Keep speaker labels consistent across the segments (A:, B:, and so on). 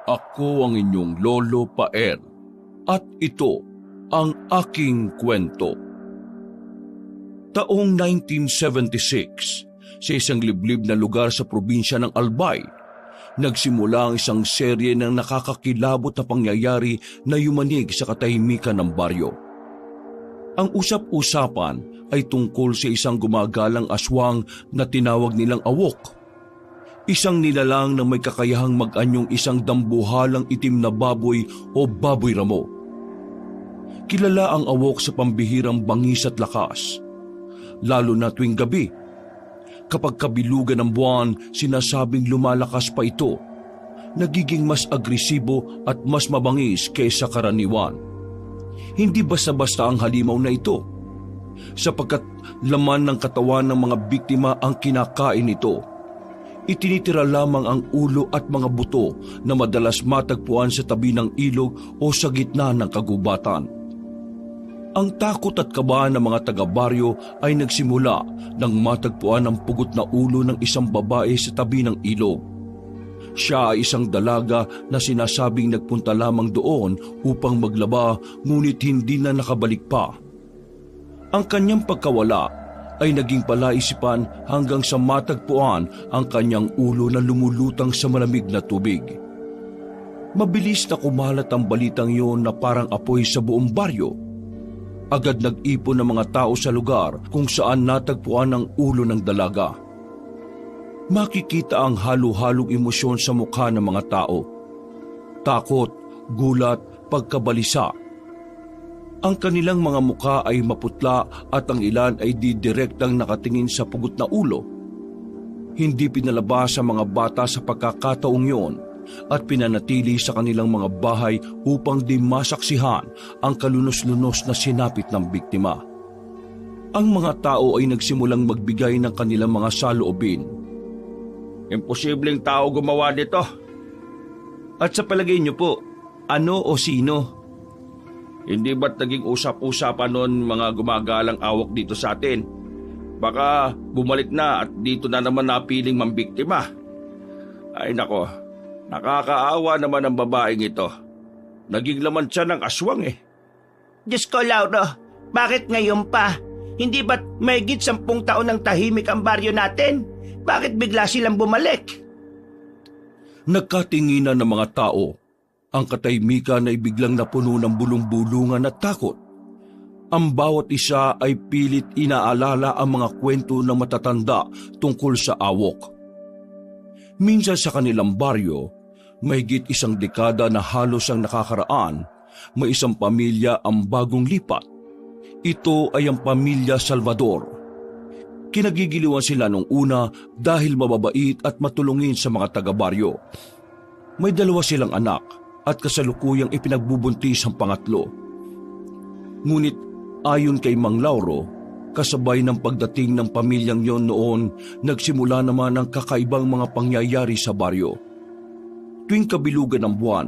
A: Ako ang inyong Lolo Paer at ito ang aking kwento. Taong 1976, sa isang liblib na lugar sa probinsya ng Albay, nagsimula ang isang serye ng nakakakilabot na pangyayari na yumanig sa katahimikan ng baryo. Ang usap-usapan ay tungkol sa isang gumagalang aswang na tinawag nilang Awok. Isang nilalang na may kakayahang mag-anyong isang dambuhalang itim na baboy o baboy ramo. Kilala ang Awok sa pambihirang bangis at lakas, lalo na tuwing gabi. Kapag kabilugan ng buwan, sinasabing lumalakas pa ito, nagiging mas agresibo at mas mabangis kaysa karaniwan. Hindi basta-basta ang halimaw na ito, sapagkat laman ng katawan ng mga biktima ang kinakain nito. Itinitira lamang ang ulo at mga buto na madalas matagpuan sa tabi ng ilog o sa gitna ng kagubatan. Ang takot at kaba ng mga taga-baryo ay nagsimula nang matagpuan ang pugot na ulo ng isang babae sa tabi ng ilog. Siya ay isang dalaga na sinasabing nagpunta lamang doon upang maglaba, ngunit hindi na nakabalik pa. Ang kanyang pagkawala ay naging palaisipan hanggang sa matagpuan ang kanyang ulo na lumulutang sa malamig na tubig. Mabilis na kumalat ang balitang iyon na parang apoy sa buong baryo. Agad nag-ipon ng mga tao sa lugar kung saan natagpuan ang ulo ng dalaga. Makikita ang halo-halong emosyon sa mukha ng mga tao. Takot, gulat, pagkabalisa. Ang kanilang mga mukha ay maputla at ang ilan ay didirektang nakatingin sa pugot na ulo. Hindi pinalabas ang mga bata sa pagkakataong yon at pinanatili sa kanilang mga bahay upang di masaksihan ang kalunos-lunos na sinapit ng biktima. Ang mga tao ay nagsimulang magbigay ng kanilang mga saloobin. Imposibleng tao gumawa nito. At sa palagay niyo po, ano o sino? Hindi ba't naging usap-usapan noon mga gumagalang Awok dito sa atin? Baka bumalik na at dito na naman napiling mambiktima. Ay nako, nakakaawa naman ang babaeng ito. Naging laman siya ng aswang eh.
B: Diyos ko, Lauro, bakit ngayon pa? Hindi ba't mahigit 10 taon ng tahimik ang baryo natin? Bakit bigla silang bumalik?
A: Nagkatinginan ng mga tao. Ang katahimikan ay biglang napuno ng bulong-bulungan at takot. Ang bawat isa ay pilit inaalala ang mga kwento ng matatanda tungkol sa Awok. Minsan sa kanilang baryo, mahigit 1 dekada na halos ang nakakaraan, may isang pamilya ang bagong lipat. Ito ay ang pamilya Salvador. Kinagigiliwan sila nung una dahil mababait at matulungin sa mga taga-baryo. May 2 silang anak at kasalukuyang ipinagbubuntis ang pangatlo. Ngunit ayon kay Mang Lauro, kasabay ng pagdating ng pamilyang yon noon, nagsimula naman ang kakaibang mga pangyayari sa baryo. Tuwing kabilugan ng buwan,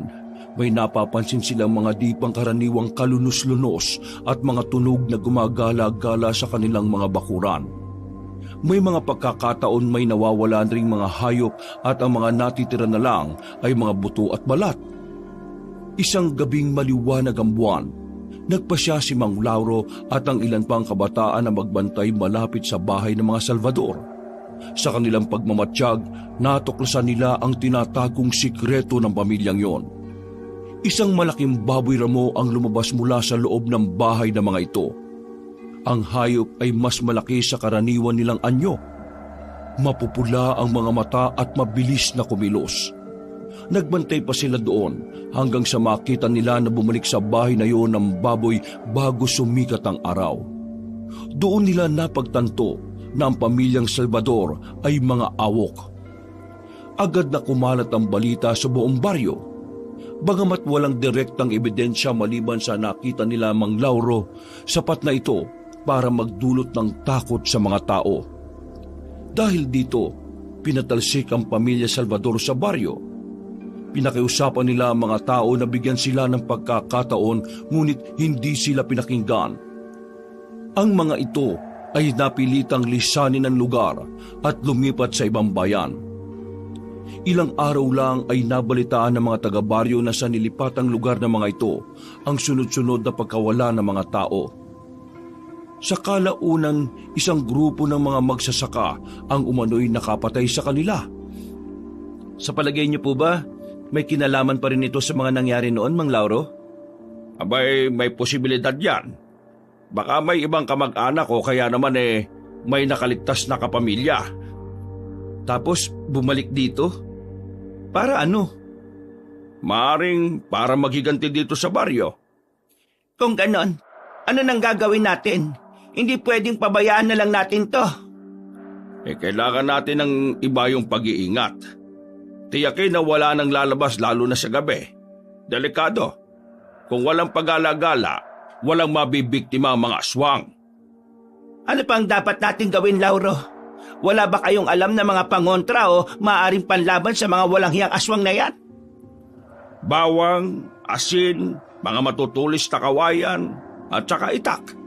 A: may napapansin silang mga di pangkaraniwang kalunos-lunos at mga tunog na gumagala-gala sa kanilang mga bakuran. May mga pagkakataon may nawawalan ring mga hayop at ang mga natitira na lang ay mga buto at balat. Isang gabing maliwanag ang buwan, nagpasya si Mang Lauro at ang ilan pang kabataan na magbantay malapit sa bahay ng mga Salvador. Sa kanilang pagmamatsyag, natuklasan nila ang tinatagong sikreto ng pamilyang yon. Isang malaking baboy ramo ang lumabas mula sa loob ng bahay ng mga ito. Ang hayop ay mas malaki sa karaniwan nilang anyo. Mapupula ang mga mata at mabilis na kumilos. Nagbantay pa sila doon hanggang sa makita nila na bumalik sa bahay na iyon ng baboy bago sumikat ang araw. Doon nila napagtanto na ang pamilyang Salvador ay mga Awok. Agad na kumalat ang balita sa buong baryo. Bagamat walang direktang ebidensya maliban sa nakita nila Mang Lauro, sapat na ito para magdulot ng takot sa mga tao. Dahil dito, pinatalsik ang pamilya Salvador sa baryo. Pinakiusapan nila ang mga tao na bigyan sila ng pagkakataon, ngunit hindi sila pinakinggan. Ang mga ito ay napilitang lisanin ang lugar at lumipat sa ibang bayan. Ilang araw lang ay nabalitaan ng mga taga-baryo na sa nilipatang lugar ng mga ito ang sunod-sunod na pagkawala ng mga tao. Sa kalaunan, isang grupo ng mga magsasaka ang umano'y nakapatay sa kanila. Sa palagay niyo po ba, may kinalaman pa rin ito sa mga nangyari noon, Mang Lauro?
C: Abay, may posibilidad yan. Baka may ibang kamag-anak o kaya naman may nakaligtas na kapamilya.
A: Tapos bumalik dito? Para ano?
C: Maaring para maghiganti dito sa baryo.
B: Kung ganon, ano nang gagawin natin? Hindi pwedeng pabayaan na lang natin to.
C: Kailangan natin ng iba yung pag-iingat. Tiyakin na wala nang lalabas lalo na sa gabi. Delikado. Kung walang pag-alagala, walang mabibiktima ang mga aswang.
B: Ano pang dapat natin gawin, Lauro? Wala ba kayong alam na mga pangontra o maaaring panlaban sa mga walang hiyang aswang na yan?
C: Bawang, asin, mga matutulis na kawayan, at saka itak.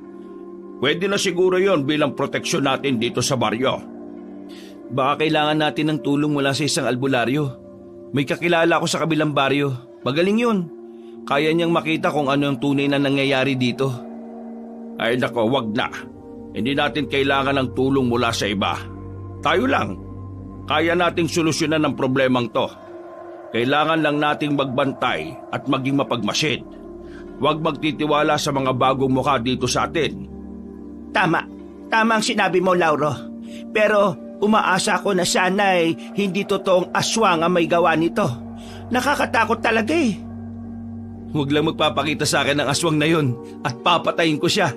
C: Pwede na siguro yon bilang proteksyon natin dito sa baryo.
A: Baka kailangan natin ng tulong mula sa isang albularyo. May kakilala ko sa kabilang baryo. Magaling yun. Kaya niyang makita kung ano ang tunay na nangyayari dito.
C: Ay nako, wag na. Hindi natin kailangan ng tulong mula sa iba. Tayo lang. Kaya nating solusyonan ang problemang to. Kailangan lang nating magbantay at maging mapagmasid. Huwag magtitiwala sa mga bagong mukha dito sa atin.
B: Tama. Tama ang sinabi mo, Lauro. Pero umaasa ako na sana ay hindi totoong aswang ang may gawa nito. Nakakatakot talaga eh.
A: Huwag lang magpapakita sa akin ng aswang na yun at papatayin ko siya.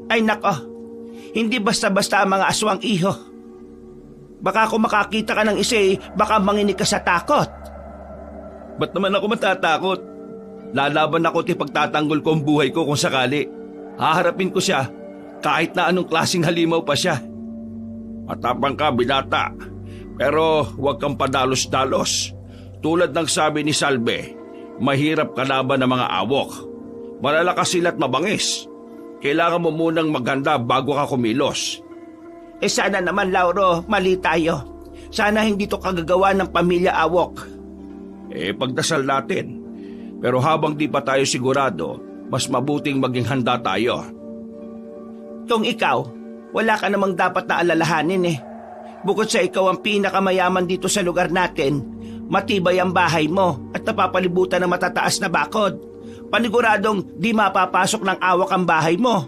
B: Ay nako, hindi basta-basta ang mga aswang, iho. Baka kung makakita ka ng isa baka manginig ka sa takot.
A: Ba't naman ako matatakot? Lalaban ako at ipagtatanggol ko ang buhay ko kung sakali. Haharapin ko siya kahit na anong klaseng halimaw pa siya.
C: Matapang ka, binata. Pero huwag kang padalos-dalos. Tulad ng sabi ni Salve, mahirap kalaban ng mga awok. Malalakas sila at mabangis. Kailangan mo munang maghanda bago ka kumilos.
B: Sana naman, Lauro, mali tayo. Sana hindi to kagagawa ng pamilya awok.
C: Pagdasal natin. Pero habang di pa tayo sigurado, mas mabuting maging handa tayo.
B: Kung ikaw, wala ka namang dapat na alalahanin eh. Bukod sa ikaw ang pinakamayaman dito sa lugar natin, matibay ang bahay mo at napapalibutan ng matataas na bakod. Paniguradong di mapapasok ng awak ang bahay mo.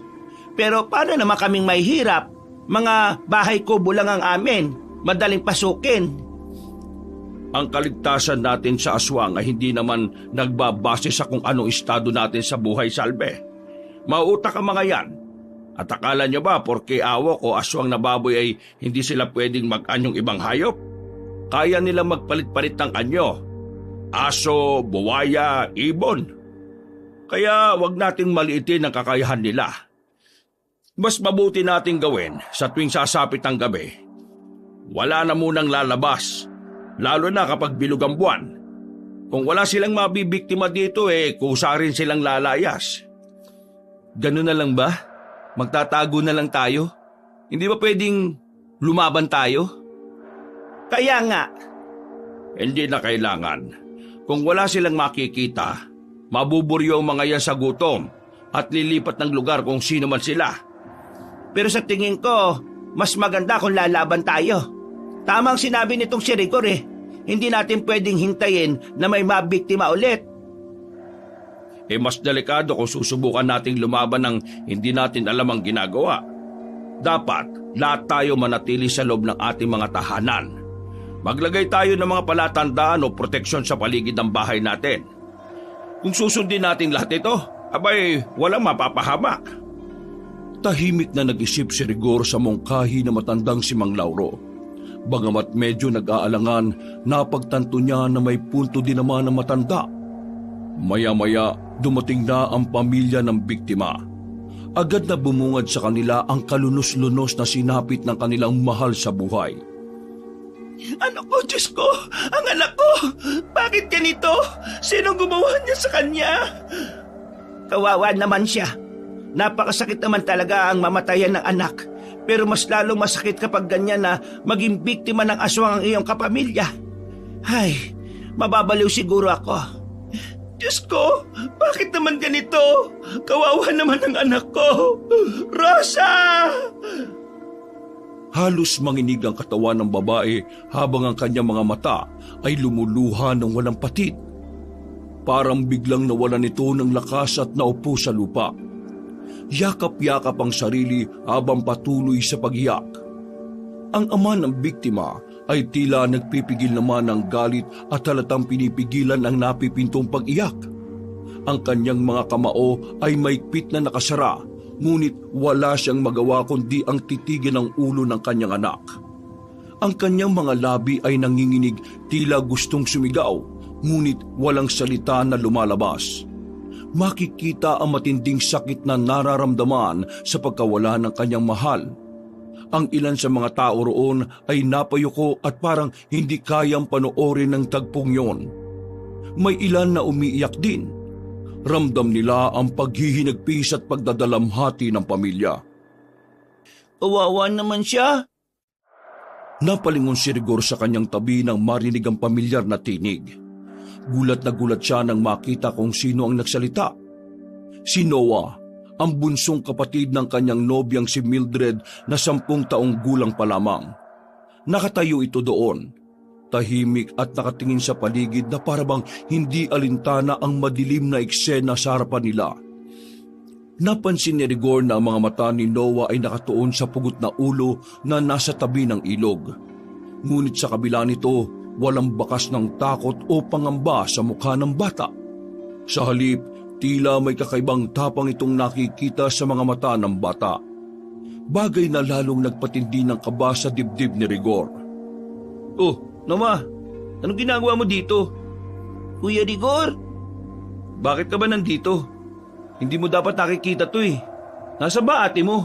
B: Pero paano naman kaming may hirap? Mga bahay kubo lang ang amin, madaling pasukin.
C: Ang kaligtasan natin sa aswang ay hindi naman nagbabase sa kung anong estado natin sa buhay, Salve. Mauutak ang mga yan. At akala nyo ba porke awok o aswang na baboy ay hindi sila pwedeng mag-anyong ibang hayop? Kaya nila magpalit-palit ng anyo. Aso, buwaya, ibon. Kaya wag nating maliitin ang kakayahan nila. Mas mabuti nating gawin sa tuwing sasapit ang gabi. Wala na munang lalabas, lalo na kapag bilog ang buwan. Kung wala silang mabibiktima dito kusa rin silang lalayas.
A: Ganun na lang ba? Magtatago na lang tayo? Hindi ba pwedeng lumaban tayo?
B: Kaya nga.
C: Hindi na kailangan. Kung wala silang makikita, mabuburyo ang mga yan sa gutom at lilipat ng lugar kung sino man sila.
B: Pero sa tingin ko, mas maganda kung lalaban tayo. Tamang sinabi nitong si Rigor Hindi natin pwedeng hintayin na may mabiktima ulit.
C: Mas delikado kung susubukan nating lumaban ng hindi natin alam ang ginagawa. Dapat lahat tayo manatili sa loob ng ating mga tahanan. Maglagay tayo ng mga palatandaan o proteksyon sa paligid ng bahay natin. Kung susundin natin lahat ito, abay walang mapapahamak.
A: Tahimik na nag-isip si Rigor sa mungkahi na matandang si Mang Lauro. Bagamat medyo nag-aalangan, napagtanto niya na may punto din naman ang matanda. Maya-maya, dumating na ang pamilya ng biktima. Agad na bumungad sa kanila ang kalunos-lunos na sinapit ng kanilang mahal sa buhay.
B: Ano ko, Diyos ko? Ang anak ko! Bakit ganito? Sinong gumawa niya sa kanya? Kawawa naman siya. Napakasakit naman talaga ang mamatayan ng anak. Pero mas lalong masakit kapag ganyan na maging biktima ng aswang ang iyong kapamilya. Ay, mababaliw siguro ako. Diyos ko, bakit naman ganito? Kawawa naman ang anak ko. Rosa!
A: Halos manginig ang katawan ng babae habang ang kanyang mga mata ay lumuluha ng walang patid. Parang biglang nawalan ito ng lakas at naupo sa lupa. Yakap-yakap ang sarili habang patuloy sa pag-iyak. Ang ama ng biktima ay tila nagpipigil naman ng galit at halatang pinipigilan ang napipintong pag-iyak. Ang kanyang mga kamao ay maigpit na nakasara, ngunit wala siyang magawa kundi ang titigin ng ulo ng kanyang anak. Ang kanyang mga labi ay nanginginig, tila gustong sumigaw, ngunit walang salita na lumalabas. Makikita ang matinding sakit na nararamdaman sa pagkawala ng kanyang mahal. Ang ilan sa mga tao roon ay napayuko at parang hindi kayang panoorin ng tagpong yon. May ilan na umiiyak din. Ramdam nila ang paghihinagpis at pagdadalamhati ng pamilya.
B: Kawawa naman siya.
A: Napalingon si Rigor sa kanyang tabi nang marinig ang pamilyar na tinig. Gulat na gulat siya nang makita kung sino ang nagsalita. Si Noah, ang bunsong kapatid ng kanyang nobyang si Mildred na 10 taong gulang pa lamang. Nakatayo ito doon, tahimik at nakatingin sa paligid na parabang hindi alintana ang madilim na eksena sa harapan nila. Napansin ni Rigor na ang mga mata ni Noah ay nakatuon sa pugot na ulo na nasa tabi ng ilog. Ngunit sa kabila nito, walang bakas ng takot o pangamba sa mukha ng bata. Sa halip, tila may kakaibang tapang itong nakikita sa mga mata ng bata. Bagay na lalong nagpatindi ng kaba sa dibdib ni Rigor.
B: Oh, Noah, anong ginagawa mo dito? Kuya Rigor? Bakit ka ba nandito? Hindi mo dapat nakikita to eh. Nasa ba ate mo?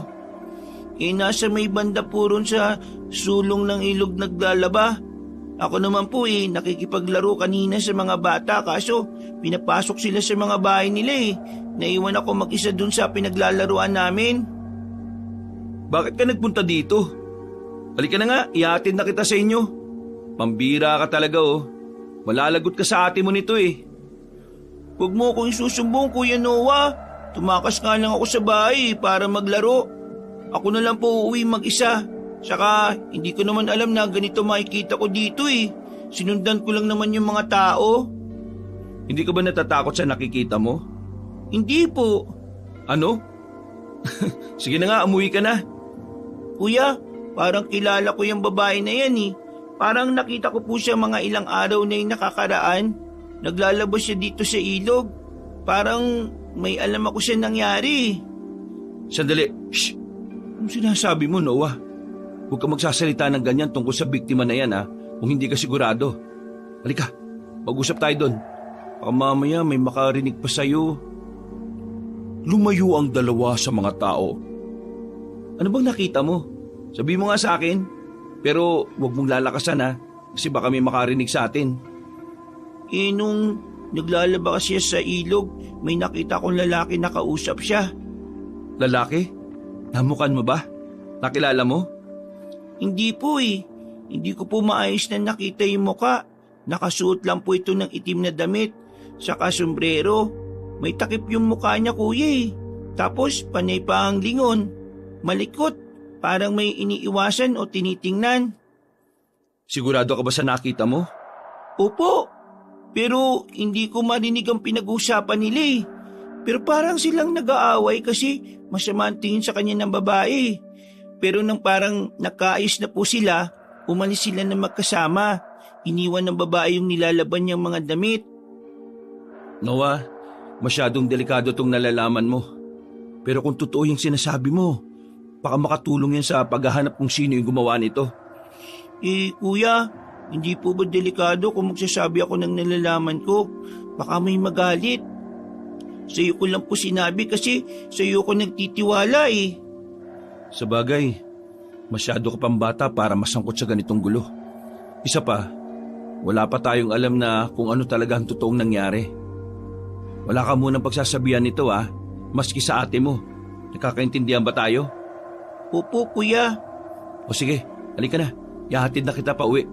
B: Nasa may banda po ron sa sulong ng ilog naglalaba. Ako naman po nakikipaglaro kanina sa mga bata kaso pinapasok sila sa mga bahay nila eh. Naiwan ako mag-isa dun sa pinaglalaruan namin. Bakit ka nagpunta dito? Halika na nga, ihatid na kita sa inyo. Pambira ka talaga oh. Malalagot ka sa ate mo nito eh. Huwag mo akong isusumbong, Kuya Noah. Tumakas nga lang ako sa bahay para maglaro. Ako na lang po uuwi mag-isa. Saka hindi ko naman alam na ganito makikita ko dito eh. Sinundan ko lang naman yung mga tao. Hindi ka ba natatakot sa nakikita mo? Hindi po. Ano? Sige na nga, umuwi ka na. Kuya, parang kilala ko yung babae na yan eh. Parang nakita ko po siya mga ilang araw na yung nakakaraan. Naglalabas siya dito sa ilog. Parang may alam ako siya nangyari. Sandali. Shh! Anong sinasabi mo, Noah? Huwag ka magsasalita ng ganyan tungkol sa biktima na yan kung hindi ka sigurado. Halika, mag-usap tayo doon. Baka mamaya may makarinig pa sa'yo. Lumayo ang dalawa sa mga tao. Ano bang nakita mo? Sabi mo nga sa akin. Pero huwag mong lalakasan kasi baka may makarinig sa atin. Nung naglalaba siya sa ilog, may nakita kong lalaki na kausap siya. Lalaki? Namukan mo ba? Nakilala mo? Hindi po Hindi ko po maayos na nakita yung muka. Nakasuot lang po ito ng itim na damit. Saka sombrero. May takip yung mukha niya kuya Tapos panay pa ang lingon. Malikot. Parang may iniiwasan o tinitingnan. Sigurado ka ba sa nakita mo? Opo. Pero hindi ko marinig ang pinag-uusapan nila Pero parang silang nag-aaway kasi masama ang tingin sa kanya ng babae. Pero nang parang nakaayos na po sila, umalis sila na magkasama. Iniwan ng babae yung nilalaban niyang mga damit. Noah, masyadong delikado tong nalalaman mo. Pero kung totoo yung sinasabi mo, baka makatulong yan sa paghahanap kung sino yung gumawa nito. Kuya, hindi po ba delikado kung magsasabi ako ng nalalaman ko? Baka may magalit. Sa'yo ko lang po sinabi kasi sa'yo ko nagtitiwala Sa bagay, masyado ka pang bata para masangkot sa ganitong gulo. Isa pa, wala pa tayong alam na kung ano talaga ang totoong nangyari. Wala ka munang pagsasabihan nito maski sa ate mo. Nakakaintindihan ba tayo? Opo, kuya. O sige, halika na. Ihahatid na kita pa uwi.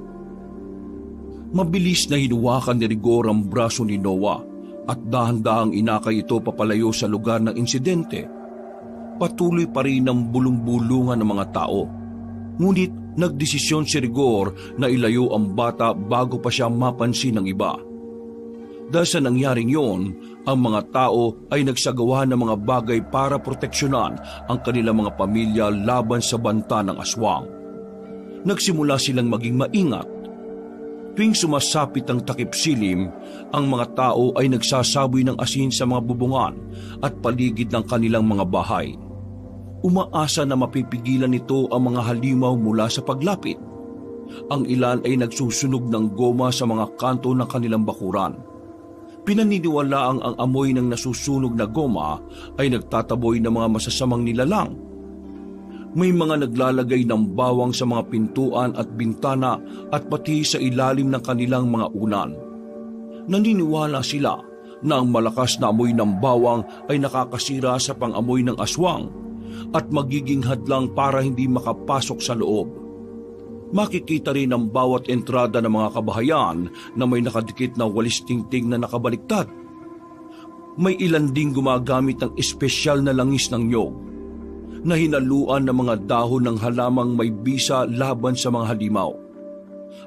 A: Mabilis na hinuwakan ni Rigor ang braso ni Noah at dahan-dahang inakay ito papalayo sa lugar ng insidente. Patuloy pa rin ang bulong-bulungan ng mga tao. Ngunit nagdesisyon si Rigor na ilayo ang bata bago pa siya mapansin ng iba. Dahil sa nangyaring yon, ang mga tao ay nagsagawa ng mga bagay para proteksyonan ang kanilang mga pamilya laban sa banta ng aswang. Nagsimula silang maging maingat. Tuwing sumasapit ang takip silim, ang mga tao ay nagsasaboy ng asin sa mga bubungan at paligid ng kanilang mga bahay. Umaasa na mapipigilan nito ang mga halimaw mula sa paglapit. Ang ilan ay nagsusunog ng goma sa mga kanto ng kanilang bakuran. Pinaniniwalaang ang amoy ng nasusunog na goma ay nagtataboy ng mga masasamang nilalang. May mga naglalagay ng bawang sa mga pintuan at bintana at pati sa ilalim ng kanilang mga unan. Naniniwala sila na ang malakas na amoy ng bawang ay nakakasira sa pang-amoy ng aswang at magiging hadlang para hindi makapasok sa loob. Makikita rin ang bawat entrada ng mga kabahayan na may nakadikit na walis tingting na nakabaliktad. May ilan ding gumagamit ng espesyal na langis ng niyog na hinaluan ng mga dahon ng halamang may bisa laban sa mga halimaw.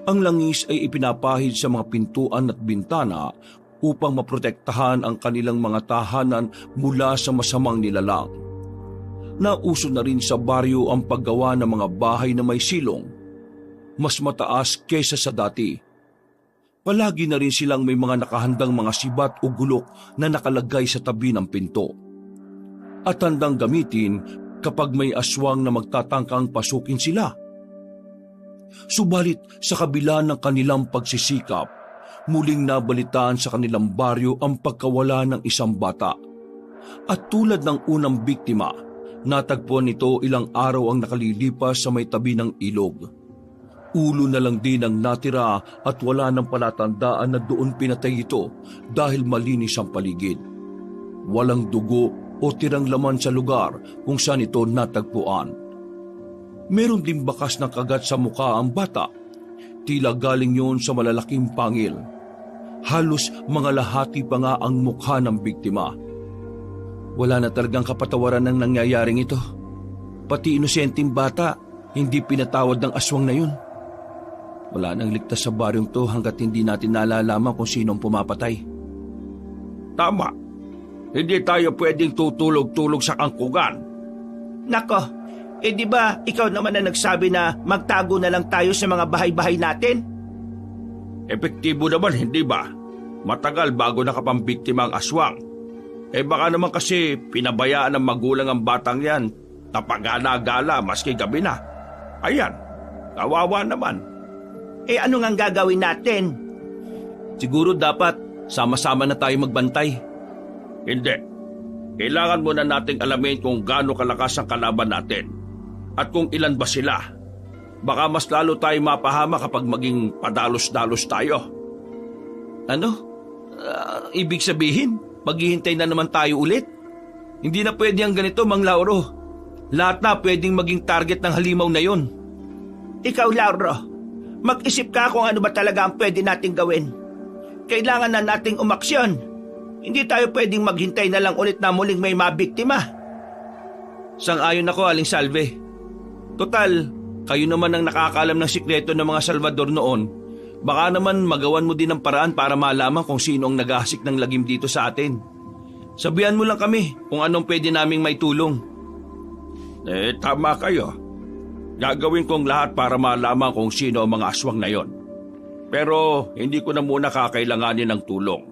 A: Ang langis ay ipinapahid sa mga pintuan at bintana upang maprotektahan ang kanilang mga tahanan mula sa masamang nilalang. Nauso na rin sa baryo ang paggawa ng mga bahay na may silong, mas mataas kaysa sa dati. Palagi na rin silang may mga nakahandang mga sibat o gulok na nakalagay sa tabi ng pinto at handang gamitin kapag may aswang na magtatangkang pasukin sila. Subalit sa kabila ng kanilang pagsisikap, muling nabalitaan sa kanilang baryo ang pagkawala ng isang bata. At tulad ng unang biktima, natagpuan nito ilang araw ang nakalilipas sa may tabi ng ilog. Ulo na lang din ang natira at wala nang palatandaan na doon pinatay ito dahil malinis ang paligid. Walang dugo o tirang laman sa lugar kung saan ito natagpuan. Meron din bakas ng kagat sa mukha ang bata. Tila galing yon sa malalaking pangil. Halos mga lahati pa nga ang mukha ng biktima. Wala na talagang kapatawaran ng nangyayaring ito. Pati inosenteng bata, hindi pinatawad ng aswang na yun. Wala nang ligtas sa baryong to hanggat hindi natin nalalaman kung sino ang pumapatay.
C: Tama. Hindi tayo pwedeng tutulog-tulog sa kangkugan.
B: Nako, di ba ikaw naman na nagsabi na magtago na lang tayo sa mga bahay-bahay natin?
C: Epektibo naman, hindi ba? Matagal bago nakapambiktima ang aswang. Baka naman kasi pinabayaan ng magulang ang batang yan, napagala-gala maski gabi na. Ayan, kawawa naman.
B: Ano ngang gagawin natin?
A: Siguro dapat sama-sama na tayo magbantay.
C: Hindi. Kailangan muna nating alamin kung gaano kalakas ang kalaban natin at kung ilan ba sila. Baka mas lalo tayo mapahama kapag maging padalos-dalos tayo.
A: Ano? Ibig sabihin, maghihintay na naman tayo ulit? Hindi na pwede ang ganito, Mang Lauro. Lahat na pwedeng maging target ng halimaw na yon.
B: Ikaw, Lauro, mag-isip ka kung ano ba talaga ang pwede nating gawin. Kailangan na nating umaksyon. Hindi tayo pwedeng maghintay na lang ulit na muling may mabiktima.
A: Sang-ayon ako, Aling Salve. Total, kayo naman ang nakakaalam ng sikreto ng mga Salvador noon. Baka naman magawan mo din ng paraan para malaman kung sino ang naghahasik ng lagim dito sa atin. Sabihan mo lang kami kung anong pwede naming may tulong.
C: Tama kayo. Gagawin kong lahat para malaman kung sino ang mga aswang na yon. Pero hindi ko na muna kakailanganin ng tulong.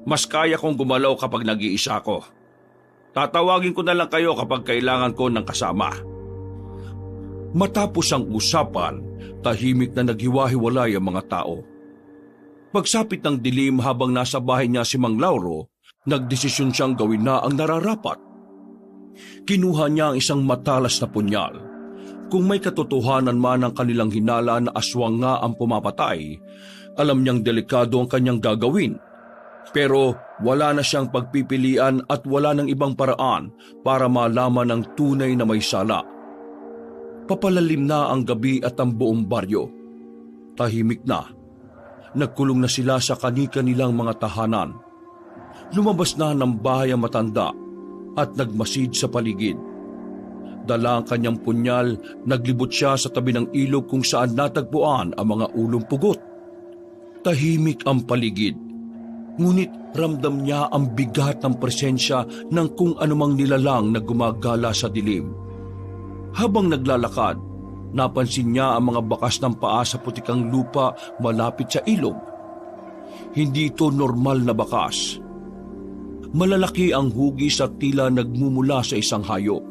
C: Mas kaya kong gumalaw kapag nag-iisa ko. Tatawagin ko na lang kayo kapag kailangan ko ng kasama.
A: Matapos ang usapan, tahimik na naghiwa-hiwalay ang mga tao. Pagsapit ng dilim habang nasa bahay niya si Mang Lauro, nagdesisyon siyang gawin na ang nararapat. Kinuha niya ang isang matalas na punyal. Kung may katotohanan man ang kanilang hinala na aswang nga ang pumapatay, alam niyang delikado ang kanyang gagawin. Pero wala na siyang pagpipilian at wala ng ibang paraan para malaman ang tunay na may sala. Papalalim na ang gabi at ang buong baryo. Tahimik na. Nagkulong na sila sa kani-kanilang mga tahanan. Lumabas na ng bahay ang matanda at nagmasid sa paligid. Dala ang kanyang punyal, naglibot siya sa tabi ng ilog kung saan natagpuan ang mga ulong pugot. Tahimik ang paligid. Ngunit ramdam niya ang bigat ng presensya ng kung anumang nilalang na gumagala sa dilim. Habang naglalakad, napansin niya ang mga bakas ng paa sa putikang lupa malapit sa ilog. Hindi ito normal na bakas. Malalaki ang hugis at tila nagmumula sa isang hayop.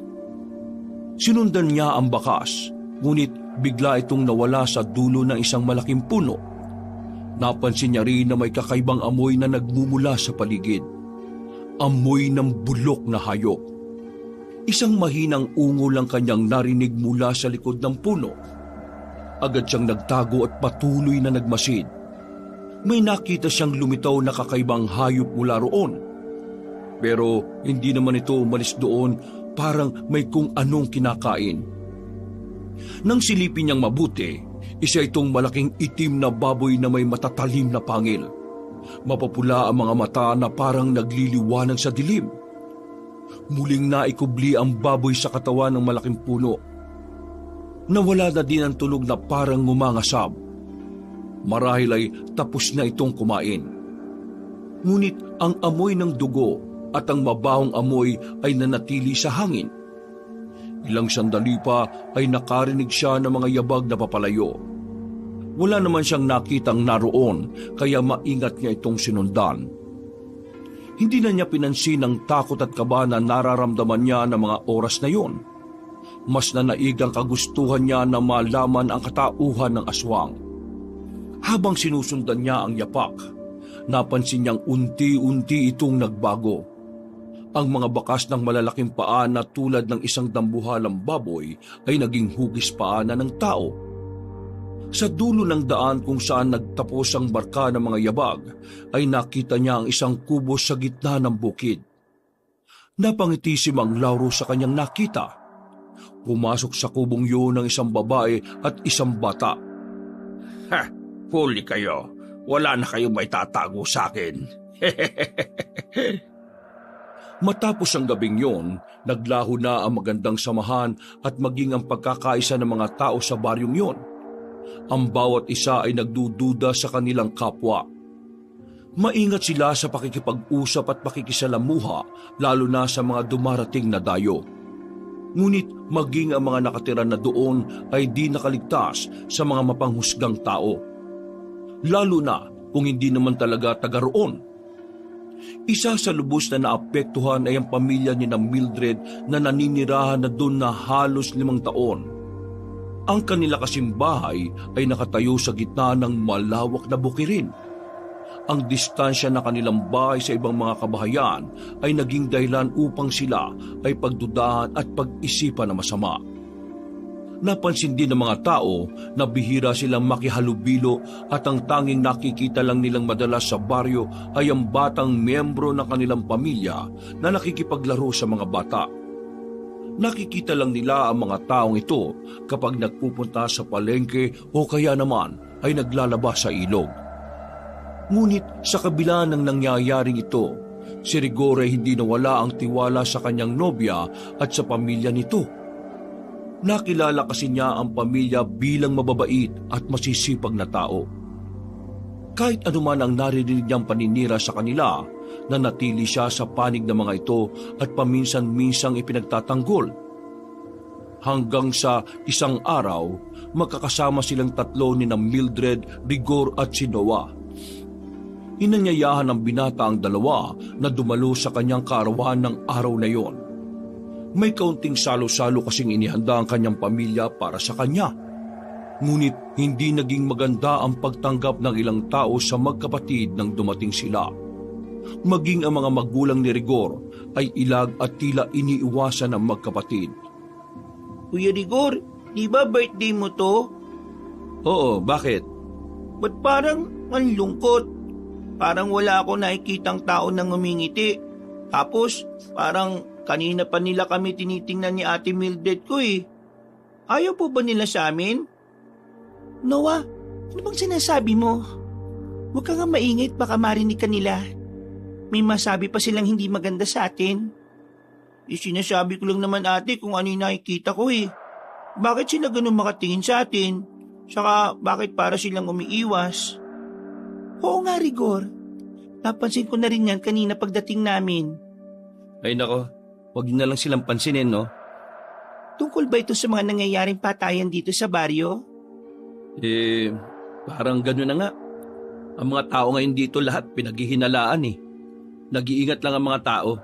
A: Sinundan niya ang bakas, ngunit bigla itong nawala sa dulo ng isang malaking puno. Napansin niya rin na may kakaibang amoy na nagmumula sa paligid. Amoy ng bulok na hayop. Isang mahinang ungol ang kanyang narinig mula sa likod ng puno. Agad siyang nagtago at patuloy na nagmasid. May nakita siyang lumitaw na kakaibang hayop mula roon. Pero hindi naman ito umalis doon, parang may kung anong kinakain. Nang silipin niyang mabuti, isa itong malaking itim na baboy na may matatalim na pangil. Mapapula ang mga mata na parang nagliliwanag sa dilim. Muling naikubli ang baboy sa katawan ng malaking puno. Nawala na din ang tunog na parang ngumangasab. Marahil ay tapos na itong kumain. Ngunit ang amoy ng dugo at ang mabahong amoy ay nanatili sa hangin. Ilang sandali pa ay nakarinig siya ng mga yabag na papalayo. Wala naman siyang nakitang naroon, kaya maingat niya itong sinundan. Hindi na niya pinansin ang takot at kaba na nararamdaman niya ng mga oras na yun. Mas nanaig ang kagustuhan niya na malaman ang katauhan ng aswang. Habang sinusundan niya ang yapak, napansin niyang unti-unti itong nagbago. Ang mga bakas ng malalaking paa na tulad ng isang dambuhalang baboy ay naging hugis paa na ng tao. Sa dulo ng daan kung saan nagtapos ang barka ng mga yabag, ay nakita niya ang isang kubo sa gitna ng bukid. Napangiti si Mang Lauro sa kanyang nakita. Pumasok sa kubong yun ng isang babae at isang bata.
C: Ha! Huli kayo. Wala na kayong may tatago sa akin.
A: Matapos ang gabing yon, naglaho na ang magandang samahan at maging ang pagkakaisa ng mga tao sa baryong yon. Ang bawat isa ay nagdududa sa kanilang kapwa. Maingat sila sa pakikipag-usap at pakikisalamuha, lalo na sa mga dumarating na dayo. Ngunit maging ang mga nakatira na doon ay di nakaligtas sa mga mapanghusgang tao. Lalo na kung hindi naman talaga taga roon. Isa sa lubos na naapektuhan ay ang pamilya ni na Mildred na naninirahan na doon na halos 5 taon. Ang kanila kasing bahay ay nakatayo sa gitna ng malawak na bukirin. Ang distansya na kanilang bahay sa ibang mga kabahayan ay naging dahilan upang sila ay pagdudahan at pag-isipan na masama. Napansin din ng mga tao na bihira silang makihalubilo at ang tanging nakikita lang nilang madalas sa baryo ay ang batang miyembro ng kanilang pamilya na nakikipaglaro sa mga bata. Nakikita lang nila ang mga taong ito kapag nagpupunta sa palengke o kaya naman ay naglalaba sa ilog. Ngunit sa kabila ng nangyayaring ito, si Rigore hindi nawala ang tiwala sa kanyang nobya at sa pamilya nito. Nakilala kasi niya ang pamilya bilang mababait at masisipag na tao. Kahit anuman ang naririnig niyang paninira sa kanila, nanatili siya sa panig ng mga ito at paminsan-minsang ipinagtatanggol. Hanggang sa isang araw, magkakasama silang tatlo ni na Mildred, Rigor at si Noah. Inanyayahan ng binata ang dalawa na dumalo sa kanyang kaarawan ng araw na yon. May kaunting salo-salo kasing inihanda ang kanyang pamilya para sa kanya. Ngunit hindi naging maganda ang pagtanggap ng ilang tao sa magkapatid nang dumating sila. Maging ang mga magulang ni Rigor ay ilag at tila iniiwasan ng magkapatid.
B: Kuya Rigor, di ba birthday mo to?
A: Oo, bakit?
B: Ba't parang ang lungkot? Parang wala ako nakikitang tao nang ngumingiti. Tapos, parang kanina pa nila kami tinitingnan ni Ate Mildred ko eh. Ayaw po ba nila sa amin? Noah, ano bang sinasabi mo? Huwag ka nga maingit, baka marinig ka nila. May masabi pa silang hindi maganda sa atin. Sinasabi ko lang naman ate kung ano yung nakikita ko eh. Bakit sila ganun makatingin sa atin? Saka bakit para silang umiiwas? Oo nga Rigor. Napansin ko na rin yan kanina pagdating namin.
A: Ay nako, wag niyo na lang silang pansinin, no?
B: Tungkol ba ito sa mga nangyayaring patayan dito sa baryo?
A: Parang gano'n na nga. Ang mga tao ngayon dito lahat pinaghihinalaan eh. Nag-iingat lang ang mga tao.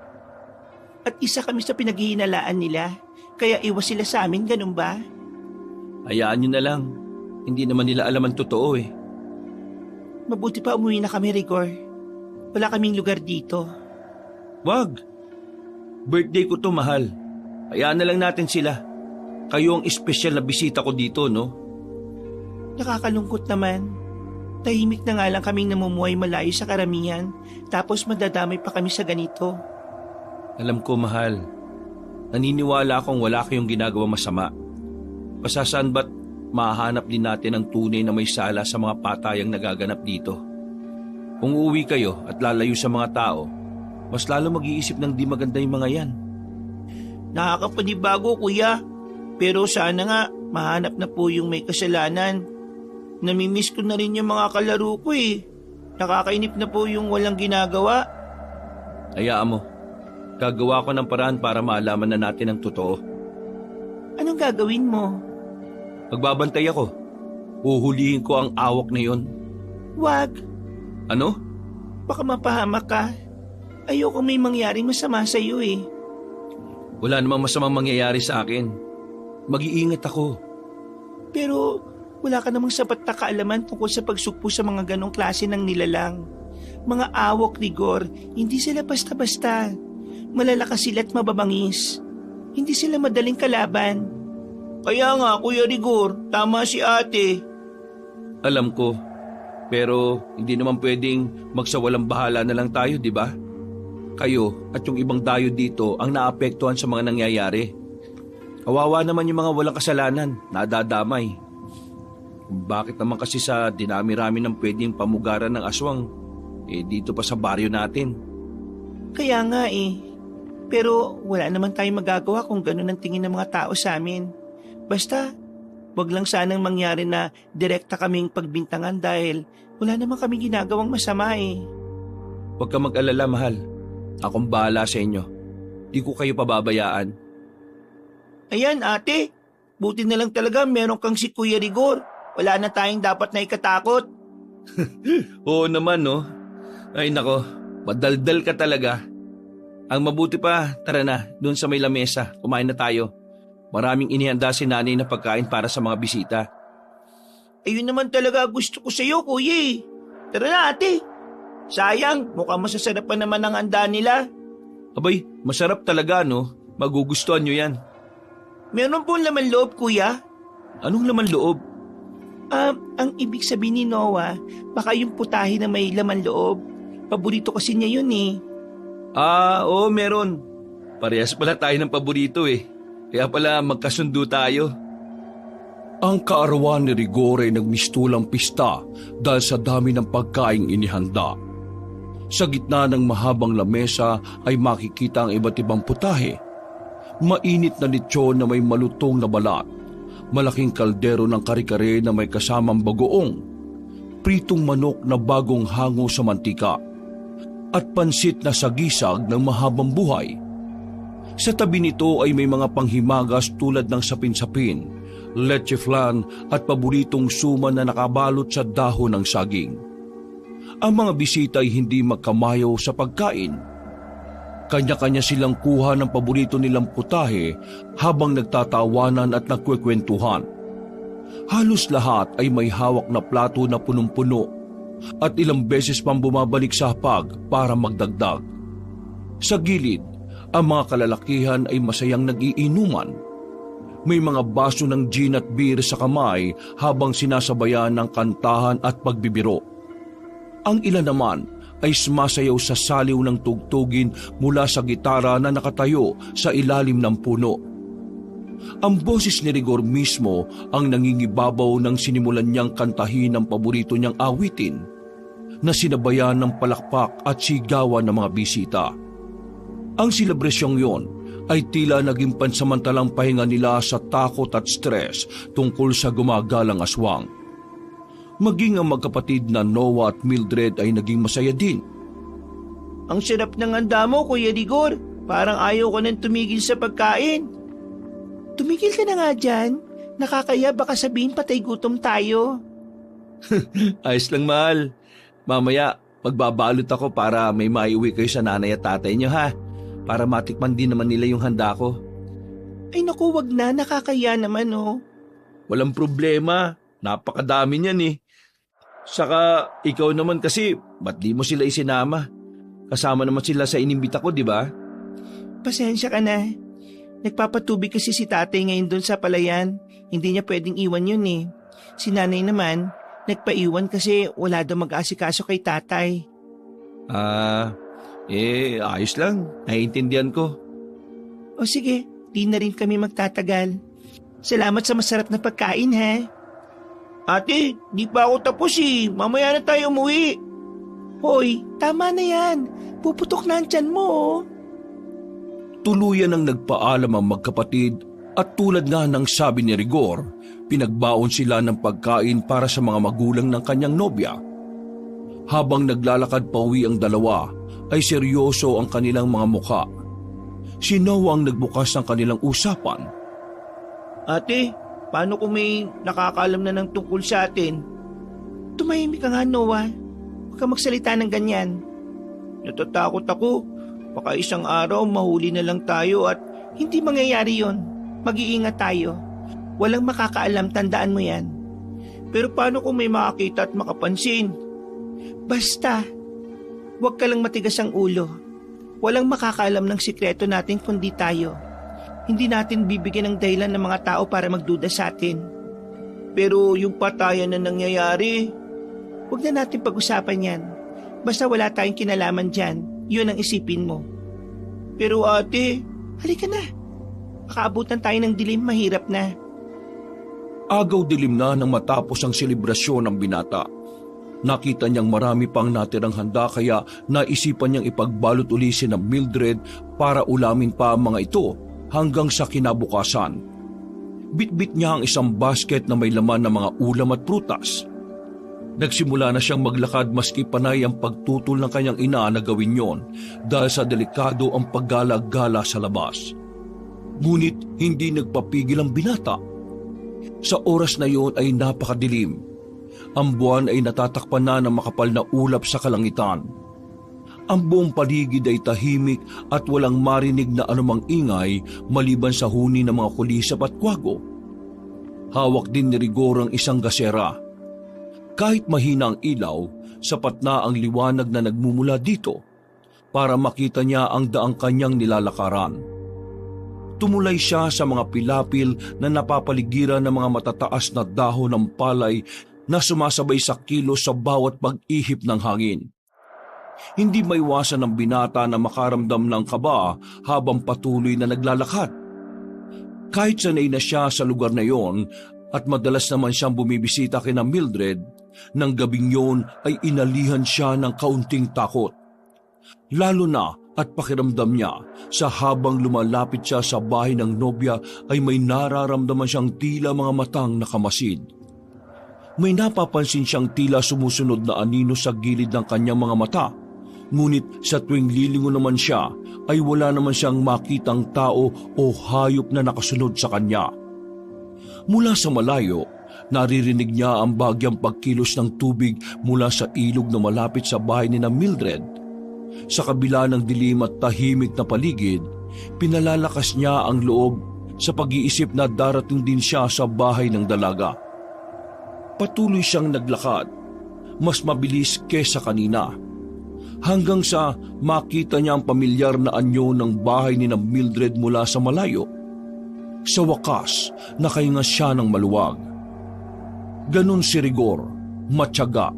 B: At isa kami sa pinaghihinalaan nila. Kaya iwas sila sa amin, ganun ba?
A: Hayaan niyo na lang. Hindi naman nila alam ang totoo eh.
B: Mabuti pa umuwi na kami, Rigor. Wala kaming lugar dito.
A: Wag. Birthday ko to, mahal. Hayaan na lang natin sila. Kayo ang espesyal na bisita ko dito, no?
B: Nakakalungkot naman. Tahimik na nga lang kaming namumuhay malayo sa karamihan, tapos madadamay pa kami sa ganito.
A: Alam ko, mahal. Naniniwala akong wala kayong ginagawa masama. Pasasaan ba't mahanap din natin ang tunay na may sala sa mga patayang nagaganap dito? Kung uuwi kayo at lalayo sa mga tao, mas lalo mag-iisip ng di maganda yung mga yan.
B: Nakakapanibago, kuya. Pero sana nga, mahanap na po yung may kasalanan. Namimiss ko na rin yung mga kalaro ko eh. Nakakainip na po yung walang ginagawa.
A: Hayaan mo. Gagawa ko ng paraan para maalaman na natin ang totoo.
B: Anong gagawin mo?
A: Magbabantay ako. Uhulihin ko ang awak na yon.
B: Wag.
A: Ano?
B: Baka mapahamak ka. Ayoko may mangyaring masama sa iyo eh.
A: Wala namang masamang mangyayari sa akin. Mag-iingat ako.
B: Pero wala ka namang sapat na kaalaman tungkol sa pagsugpo sa mga ganong klase ng nilalang. Mga awok, Rigor, hindi sila basta-basta. Malalakas sila at mababangis. Hindi sila madaling kalaban. Kaya nga, Kuya Rigor, tama si ate.
A: Alam ko. Pero hindi naman pwedeng magsawalang bahala na lang tayo, di ba? Kayo at yung ibang dayo dito ang naapektuhan sa mga nangyayari. Kawawa naman yung mga walang kasalanan, nadadamay. Bakit naman kasi sa dinami-rami ng pwedeng pamugaran ng aswang, dito pa sa baryo natin?
B: Kaya nga eh. Pero wala naman tayong magagawa kung ganun ang tingin ng mga tao sa amin. Basta, wag lang sanang mangyari na direkta kaming pagbintangan dahil wala naman kaming ginagawang masama eh.
A: Huwag ka mag-alala, mahal. Akong bahala sa inyo. Di ko kayo pababayaan.
B: Ayan ate, buti na lang talaga meron kang si Kuya Rigor. Wala na tayong dapat na ikatakot.
A: Oo naman, no? Ay nako, madaldal ka talaga. Ang mabuti pa, tara na, doon sa may lamesa, kumain na tayo. Maraming inihanda si nanay na pagkain para sa mga bisita.
B: Ayun naman talaga gusto ko sa iyo, kuya eh. Tara na ate. Sayang, mukhang masasarap pa naman ang handa nila.
A: Abay, masarap talaga, no? Magugustuhan nyo yan.
B: Meron po laman loob, kuya.
A: Anong laman loob?
B: Ang ibig sabihin ni Noah, baka yung putahe na may laman loob. Paborito kasi niya yun eh.
A: Oo, meron. Parehas pala tayo ng paborito eh. Kaya pala magkasundo tayo. Ang kaarawan ni Rigor ay nagmistulang pista dahil sa dami ng pagkaing inihanda. Sa gitna ng mahabang lamesa ay makikita ang iba't ibang putahe. Mainit na lechon na may malutong na balat. Malaking kaldero ng kare-kare na may kasamang bagoong. Pritong manok na bagong hango sa mantika. At pansit na sagisag ng mahabang buhay. Sa tabi nito ay may mga panghimagas tulad ng sapin-sapin, leche flan at paboritong suman na nakabalot sa dahon ng saging. Ang mga bisita ay hindi magkamayaw sa pagkain. Kanya-kanya silang kuha ng paborito nilang putahe habang nagtatawanan at nagkwekwentuhan. Halos lahat ay may hawak na plato na punong-puno at ilang beses pang bumabalik sa hapag para magdagdag. Sa gilid, ang mga kalalakihan ay masayang nag-iinuman. May mga baso ng gin at beer sa kamay habang sinasabayan ng kantahan at pagbibiro. Ang ilan naman ay sumasayaw sa saliw ng tugtugin mula sa gitara na nakatayo sa ilalim ng puno. Ang boses ni Rigor mismo ang nangingibabaw nang sinimulan niyang kantahin ang paborito niyang awitin. na sinabayan ng palakpak at sigawan ng mga bisita. Ang selebrasyong yon ay tila naging pansamantalang pahinga nila sa takot at stress tungkol sa gumagalang aswang. Maging ang magkapatid na Noah at Mildred ay naging masaya din.
B: Ang sarap ng handa mo, Kuya Rigor. Parang ayaw ko nang tumigil sa pagkain. Tumigil ka na nga dyan. Nakakaya baka sabihin patay gutom tayo.
A: Ayos lang, mahal. Mamaya, magbabalot ako para may maiuwi kayo sa nanay at tatay niyo, ha? Para matikman din naman nila yung handa ko.
B: Ay naku, wag na. Nakakaya naman, oh.
A: Walang problema. Napakadami niyan eh. Saka ikaw naman kasi, ba't di mo sila isinama? Kasama naman sila sa inimbita ko, di ba?
B: Pasensya ka na. Nagpapatubig kasi si tatay ngayon doon sa palayan. Hindi niya pwedeng iwan yun eh. Si nanay naman, nagpaiwan kasi wala daw mag-aasikaso kay tatay.
A: Ayos lang. Naiintindihan ko.
B: O sige, di na rin kami magtatagal. Salamat sa masarap na pagkain, ha? Ate, di pa ako tapos eh. Mamaya na tayo umuwi. Hoy, tama na yan. Puputok na ang tiyan mo, oh.
A: Tuluyan ang nagpaalam ang magkapatid at tulad nga ng sabi ni Rigor, pinagbaon sila ng pagkain para sa mga magulang ng kanyang nobya. Habang naglalakad pauwi ang dalawa, ay seryoso ang kanilang mga mukha. Si Noah ang nagbukas ng kanilang usapan.
B: Ate, paano kung may nakakaalam na ng tungkol sa atin? Tumahimik ka nga, Noah. Huwag ka magsalita ng ganyan. Natatakot ako. Baka isang araw mahuli na lang tayo at hindi mangyayari yon. Mag-iingat tayo. Walang makakaalam, tandaan mo yan. Pero paano kung may makakita at makapansin? Basta, huwag ka lang matigas ang ulo. Walang makakaalam ng sikreto natin kundi tayo. Hindi natin bibigyan ng dahilan ng mga tao para magduda sa atin. Pero yung patayan na nangyayari, huwag na natin pag-usapan yan. Basta wala tayong kinalaman dyan. Yun ang isipin mo. Pero ate, halika na. Makaabutan tayo ng dilim, mahirap na.
A: Agaw dilim na nang matapos ang selebrasyon ng binata. Nakita niyang marami pang natirang handa kaya naisipan niyang ipagbalot uli si Mildred para ulamin pa ang mga ito hanggang sa kinabukasan. Bitbit niya ang isang basket na may laman ng mga ulam at prutas. Nagsimula na siyang maglakad maski panay ang pagtutol ng kanyang ina na gawin yon dahil sa delikado ang paggala-gala sa labas. Ngunit hindi nagpapigil ang binata. Sa oras na yon ay napakadilim. Ang buwan ay natatakpan na ng makapal na ulap sa kalangitan. Ang buong paligid ay tahimik at walang marinig na anumang ingay maliban sa huni ng mga kulisap at kwago. Hawak din ni Rigor ang isang gasera. Kahit mahina ang ilaw, sapat na ang liwanag na nagmumula dito para makita niya ang daang kanyang nilalakaran. Tumulay siya sa mga pilapil na napapaligiran ng mga matataas na dahon ng palay na sumasabay sa kilos sa bawat pag-ihip ng hangin. Hindi maiwasan ng binata na makaramdam ng kaba habang patuloy na naglalakad. Kahit sanay na siya sa lugar na yon at madalas naman siyang bumibisita kina Mildred, nang gabing yon ay inalihan siya ng kaunting takot. Lalo na at pakiramdam niya sa habang lumalapit siya sa bahay ng nobya ay may nararamdaman siyang tila mga matang nakamasid. May napapansin siyang tila sumusunod na anino sa gilid ng kanyang mga mata, ngunit sa tuwing lilingon naman siya ay wala naman siyang makitang tao o hayop na nakasunod sa kanya. Mula sa malayo, naririnig niya ang bagyang pagkilos ng tubig mula sa ilog na malapit sa bahay ni Mildred. Sa kabila ng dilim at tahimik na paligid, pinalalakas niya ang loob sa pag-iisip na darating din siya sa bahay ng dalaga. Patuloy siyang naglakad, mas mabilis kesa kanina, hanggang sa makita niya ang pamilyar na anyo ng bahay ni Mildred mula sa malayo. Sa wakas, nakahinga siya ng maluwag. Ganon si Rigor, matyaga.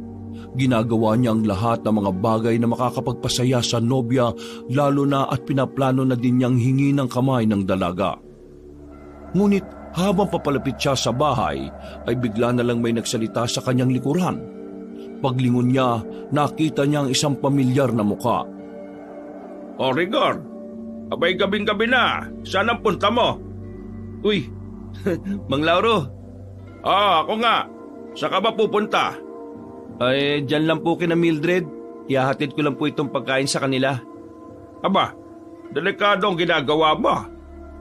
A: Ginagawa niya ang lahat ng mga bagay na makakapagpasaya sa nobya, lalo na at pinaplano na din niyang hingi ng kamay ng dalaga. Ngunit habang papalapit siya sa bahay, ay bigla na lang may nagsalita sa kanyang likuran. Paglingon niya, nakita niya ang isang pamilyar na muka.
C: O Rigor, abay gabing-gabi na. Saan ang punta mo?
A: Uy, Mang Lauro.
C: Ako nga. Saan ka ba pupunta?
A: Ay, dyan lang po kina Mildred. Ihahatid ko lang po itong pagkain sa kanila.
C: Aba, delikado ang ginagawa mo.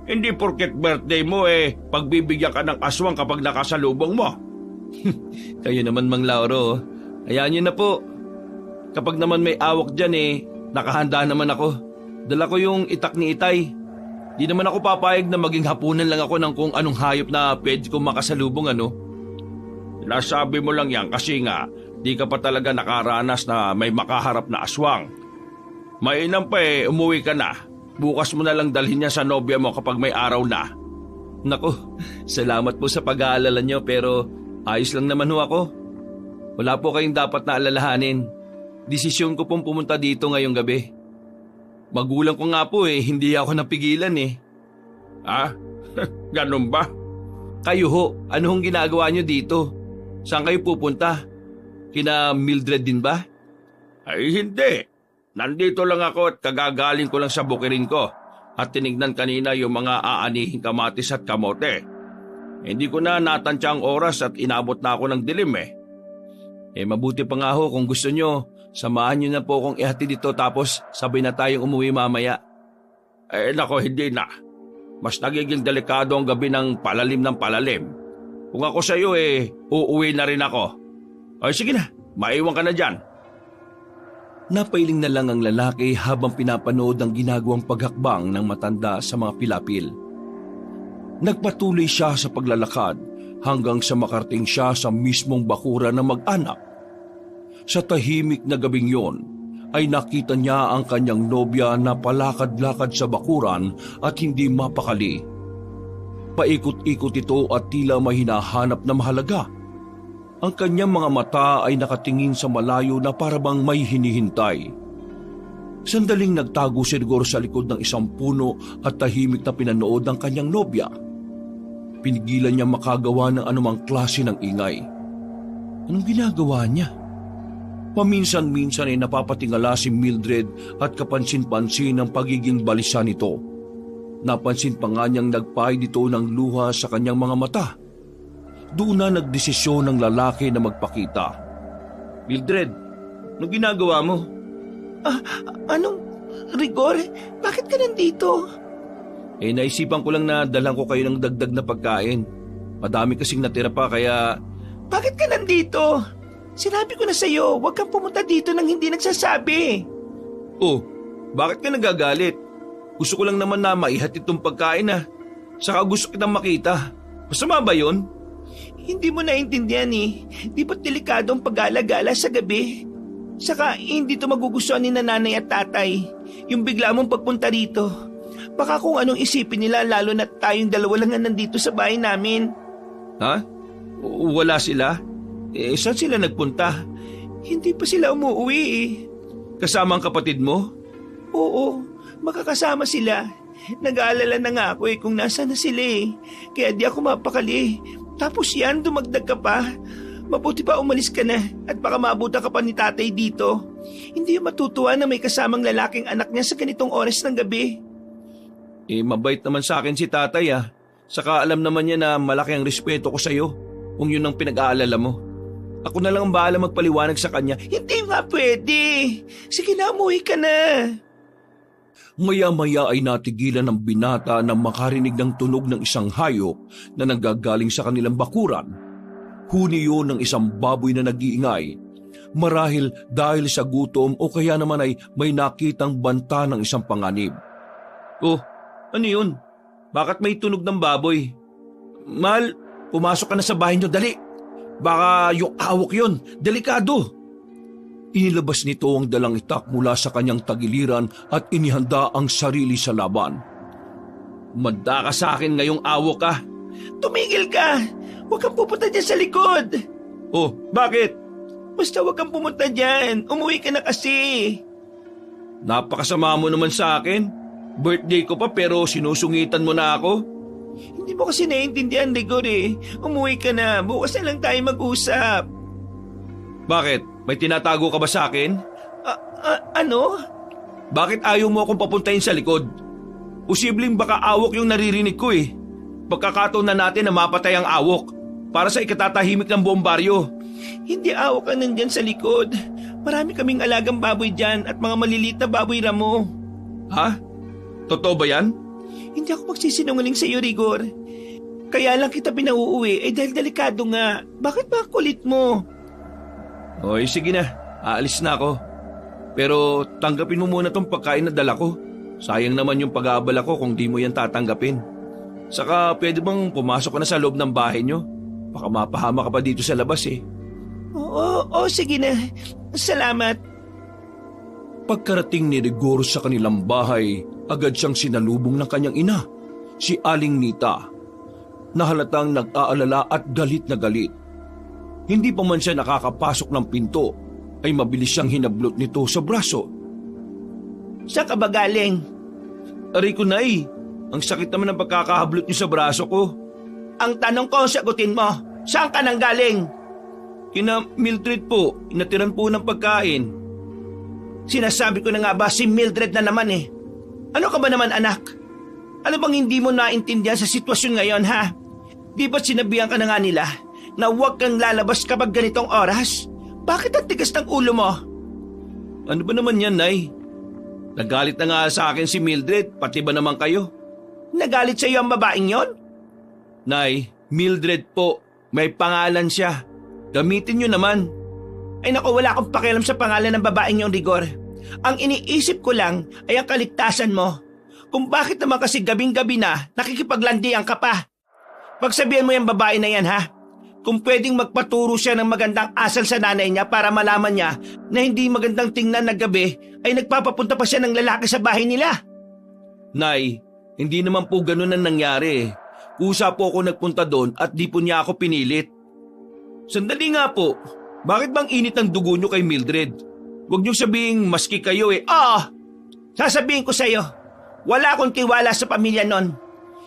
C: Hindi porket birthday mo pagbibigyan ka ng aswang kapag nakasalubong mo.
A: Kayo naman, Mang Lauro. Hayaan niyo na po. Kapag naman may awak dyan nakahanda naman ako. Dala ko yung itak ni Itay. Di naman ako papayag na maging hapunan lang ako ng kung anong hayop na pwede kong makasalubong
C: Nasabi mo lang yan kasi nga di ka pa talaga nakaranas na may makaharap na aswang. Mainam pa umuwi ka na. Bukas mo na lang dalhin niya sa nobya mo kapag may araw na.
A: Naku, salamat po sa pag-aalala niyo pero ayos lang naman ako. Wala po kayong dapat na alalahanin. Desisyon ko pong pumunta dito ngayong gabi. Magulang ko nga po hindi ako napigilan
C: Ganun ba?
A: Kayo ho, ano hong ginagawa niyo dito? Saan kayo pupunta? Kina Mildred din ba?
C: Ay hindi. Nandito lang ako at kagagaling ko lang sa bukirin ko at tinignan kanina yung mga aanihing kamatis at kamote. Hindi ko na natansya ang oras at inabot na ako ng dilim
A: Mabuti pa nga ho kung gusto nyo. Samahan nyo na po kung ihatid dito tapos sabay na tayong umuwi mamaya.
C: Nako, hindi na. Mas nagiging delikado ang gabi ng palalim. Kung ako sa iyo uuwi na rin ako. Ay sige na, maiwan ka na dyan.
A: Napailing na lang ang lalaki habang pinapanood ang ginagawang paghakbang ng matanda sa mga pilapil. Nagpatuloy siya sa paglalakad hanggang sa makarating siya sa mismong bakuran ng mag-anak. Sa tahimik na gabing yon, ay nakita niya ang kanyang nobya na palakad-lakad sa bakuran at hindi mapakali. Paikot-ikot ito at tila may hinahanap na mahalaga. Ang kanyang mga mata ay nakatingin sa malayo na parabang may hinihintay. Sandaling nagtago si Rigor sa likod ng isang puno at tahimik na pinanood ang kanyang nobya. Pinigilan niya makagawa ng anumang klase ng ingay. Anong ginagawa niya? Paminsan-minsan ay napapatingala si Mildred at kapansin-pansin ang pagiging balisa nito. Napansin pa nga niyang nagpahid ito ng luha sa kanyang mga mata. Doon na nagdesisyon ng lalaki na magpakita. Mildred, anong ginagawa mo?
B: Anong? Rigor, bakit ka nandito?
A: Naisipan ko lang na dalang ko kayo ng dagdag na pagkain. Madami kasing natira pa kaya...
B: Bakit ka nandito? Sinabi ko na sa'yo, huwag kang pumunta dito nang hindi nagsasabi.
A: Oh, bakit ka nagagalit? Gusto ko lang naman na maihatid itong pagkain Saka gusto kitang makita. Masama ba yun?
B: Hindi mo naintindihan Di ba't delikado ang pag-alagala sa gabi? Saka hindi to magugustuhan ni nanay at tatay. Yung bigla mong pagpunta rito. Baka kung anong isipin nila lalo na tayong dalawa lang na nandito sa bahay namin.
A: Ha? Wala sila? Saan sila nagpunta?
B: Hindi pa sila umuwi
A: Kasama ang kapatid mo?
B: Oo, makakasama sila. Nag-aalala na nga ako kung nasa na sila Kaya di ako mapakali. Tapos yan, dumagdag ka pa. Mabuti pa umalis ka na at baka maabutan ka pa ni tatay dito. Hindi matutuwa na may kasamang lalaking anak niya sa ganitong oras ng gabi.
A: Mabait naman sa akin si tatay Saka alam naman niya na malaki ang respeto ko sa'yo kung yun ang pinag-aalala mo. Ako na lang ang bahala magpaliwanag sa kanya.
B: Hindi nga pwede. Sige na, umuwi ka na.
A: Maya-maya ay natigilan ng binata na makarinig ng tunog ng isang hayop na nanggagaling sa kanilang bakuran. Huni yun ng isang baboy na nag-iingay. Marahil dahil sa gutom o kaya naman ay may nakitang banta ng isang panganib. Oh, ano yun? Bakit may tunog ng baboy? Mahal, pumasok ka na sa bahay niyo, dali. Baka yung awok yun, delikado. Inilabas nito ang dalang itak mula sa kanyang tagiliran at inihanda ang sarili sa laban. Manda ka sa akin ngayong awok ka.
B: Tumigil ka! Huwag kang pupunta dyan sa likod!
A: Oh, bakit?
B: Basta huwag kang pumunta dyan. Umuwi ka na kasi.
A: Napakasama mo naman sa akin. Birthday ko pa pero sinusungitan mo na ako.
B: Hindi mo kasi naiintindihan, Rigor Umuwi ka na. Bukas na lang tayo mag-usap.
A: Bakit?
C: May tinatago ka ba sa akin?
B: Ano?
C: Bakit ayaw mo akong papuntahin sa likod? Posibleng baka awok yung naririnig ko eh. Pagkakataon na natin na mapatay ang awok para sa ikatatahimik ng buong baryo.
B: Hindi awak ka nandyan sa likod. Marami kaming alagang baboy dyan at mga maliliit na baboy ramo.
C: Ha? Totoo ba yan?
B: Hindi ako magsisinungaling sa iyo, Rigor. Kaya lang kita pinauuwi dahil delikado nga. Bakit ba ang kulit mo?
C: Oy, sige na. Aalis na ako. Pero tanggapin mo muna tong pagkain na dala ko. Sayang naman yung pag-aabala ko kung di mo yan tatanggapin. Saka pwede bang pumasok ka na sa loob ng bahay nyo? Baka mapahama ka pa dito sa labas eh.
B: Oo, sige na. Salamat.
A: Pagkarating ni Rigor sa kanilang bahay, agad siyang sinalubong ng kanyang ina, si Aling Nita, na halatang nag-aalala at galit na galit. Hindi pa man siya nakakapasok ng pinto, ay mabilis siyang hinablot nito sa braso.
B: Saan ka ba galing?
C: Aray ko, Nay. Ang sakit naman ng pagkakahablot niyo sa braso ko.
B: Ang tanong ko, sagutin mo. Saan ka nang galing?
C: Kina Mildred po, inatiran po ng pagkain.
B: Sinasabi ko na nga ba si Mildred na naman eh. Ano ka ba naman, anak? Ano bang hindi mo naintindihan sa sitwasyon ngayon, ha? Di ba't sinabihan ka na nga nila na huwag kang lalabas kapag ganitong oras? Bakit ang tigas ng ulo mo?
C: Ano ba naman yan, Nay? Nagalit na nga sa akin si Mildred, pati ba naman kayo?
B: Nagalit sa iyo ang babaeng yon?
C: Nay, Mildred po, may pangalan siya. Gamitin niyo naman.
B: Ay naku, wala akong pakialam sa pangalan ng babaeng yung Rigor. Ang iniisip ko lang ay ang kaligtasan mo. Kung bakit naman kasi gabing-gabi na nakikipaglandian ka pa. Pagsabihan mo yung babae na yan, ha? Kung pwedeng magpaturo siya ng magandang asal sa nanay niya para malaman niya na hindi magandang tingnan na gabi ay nagpapapunta pa siya ng lalaki sa bahay nila.
C: Nay, hindi naman po ganun ang nangyari. Kusa po ako nagpunta doon at di po niya ako pinilit. Sandali nga po, bakit bang init ng dugo niyo kay Mildred? Huwag niyo sabihing maski kayo eh.
B: Oo, sasabihin ko sa iyo, wala akong tiwala sa pamilya nun.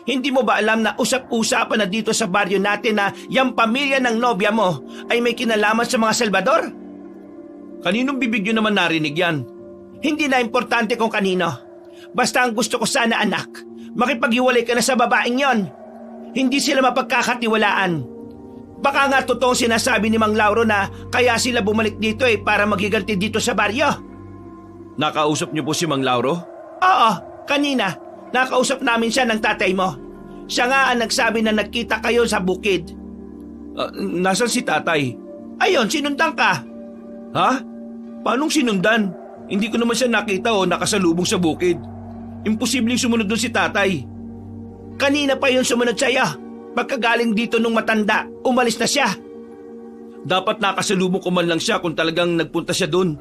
B: Hindi mo ba alam na usap-usapan na dito sa baryo natin na yung pamilya ng nobya mo ay may kinalaman sa mga Salvador?
C: Kaninong bibig niyo naman narinig yan?
B: Hindi na importante kung kanino. Basta ang gusto ko sana, anak, makipaghiwalay ka na sa babaeng yon. Hindi sila mapagkakatiwalaan. Baka nga totoong sinasabi ni Mang Lauro na kaya sila bumalik dito para maghiganti dito sa baryo.
C: Nakausap niyo po si Mang Lauro?
B: Oo, kanina. Nakausap namin siya ng tatay mo. Siya nga ang nagsabi na nagkita kayo sa bukid.
C: Nasaan si tatay?
B: Ayun, sinundan ka.
C: Ha? Paanong sinundan? Hindi ko naman siya nakita o nakasalubong sa bukid. Imposibleng sumunod doon si tatay.
B: Kanina pa yun sumunod sa'yo. Pagkagaling dito nung matanda, umalis na siya.
C: Dapat nakasalubong ko man lang siya kung talagang nagpunta siya doon.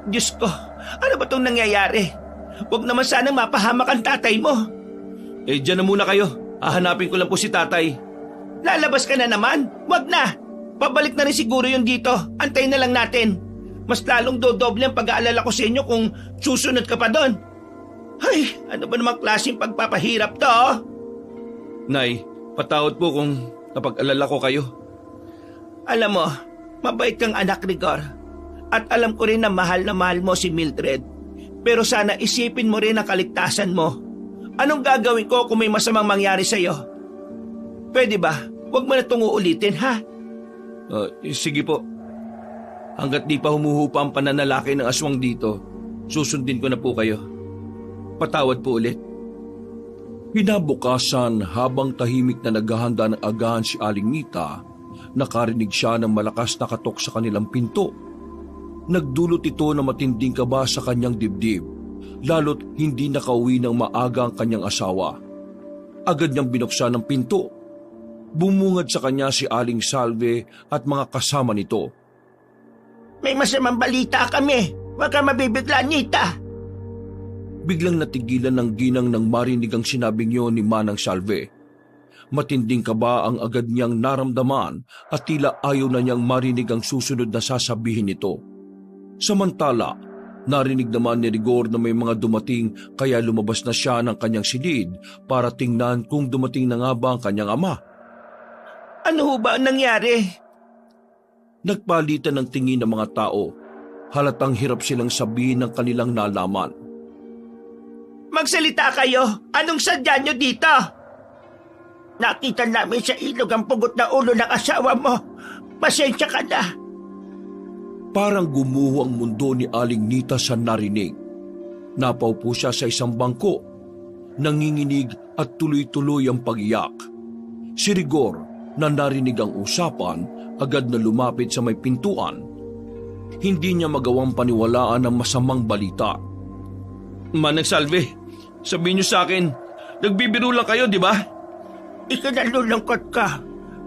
B: Diyos ko, ano ba itong nangyayari? Huwag naman sanang mapahamak ang tatay mo.
C: Diyan na muna kayo. Hahanapin ko lang po si tatay.
B: Lalabas ka na naman? Huwag na. Pabalik na rin siguro yun dito. Antayin na lang natin. Mas lalong dodoble ang pag-aalala ko sa inyo kung susunod ka pa doon. Ay, ano ba namang klaseng pagpapahirap to?
C: Nay, patawad po kung napag-alala ko kayo.
B: Alam mo, mabait kang anak, Rigor. At alam ko rin na mahal mo si Mildred. Pero sana isipin mo rin ang kaligtasan mo. Anong gagawin ko kung may masamang mangyari sa'yo? Pwede ba? Huwag mo na itong uulitin, ha?
C: Sige po. Hanggat di pa humuhupa ang pananalaki ng aswang dito, susundin ko na po kayo. Patawad po ulit.
A: Kinabukasan, habang tahimik na naghahanda ng agahan si Aling Nita, nakarinig siya ng malakas na katok sa kanilang pinto. Nagdulot ito ng matinding kaba sa kanyang dibdib, lalo't hindi nakauwi ng maaga ang kanyang asawa. Agad niyang binuksan ang pinto. Bumungad sa kanya si Aling Salve at mga kasama nito.
B: May masamang balita kami. Huwag ka mabibigla, Nita.
A: Biglang natigilan ng ginang nang marinig ang sinabing yun ni Manang Salve. Matinding kaba ang agad niyang naramdaman at tila ayaw na niyang marinig ang susunod na sasabihin nito. Samantala, narinig naman ni Rigor na may mga dumating kaya lumabas na siya ng kanyang silid para tingnan kung dumating na nga ba ang kanyang ama.
B: Ano ho ba ang nangyari?
A: Nagpalitan ng tingin ng mga tao. Halatang hirap silang sabihin ng kanilang nalaman.
B: Magsalita kayo! Anong sadya nyo dito? Nakita namin sa ilog ang pugot na ulo ng asawa mo. Pasensya ka na.
A: Parang gumuho ang mundo ni Aling Nita sa narinig. Napaupo siya sa isang bangko. Nanginginig at tuloy-tuloy ang pag-iyak. Si Rigor, na narinig ang usapan, agad na lumapit sa may pintuan. Hindi niya magawang paniwalaan ang masamang balita.
C: Manang Salve, sabihin niyo sa akin, nagbibiro lang kayo, di ba?
B: Ikinalulungkot ka.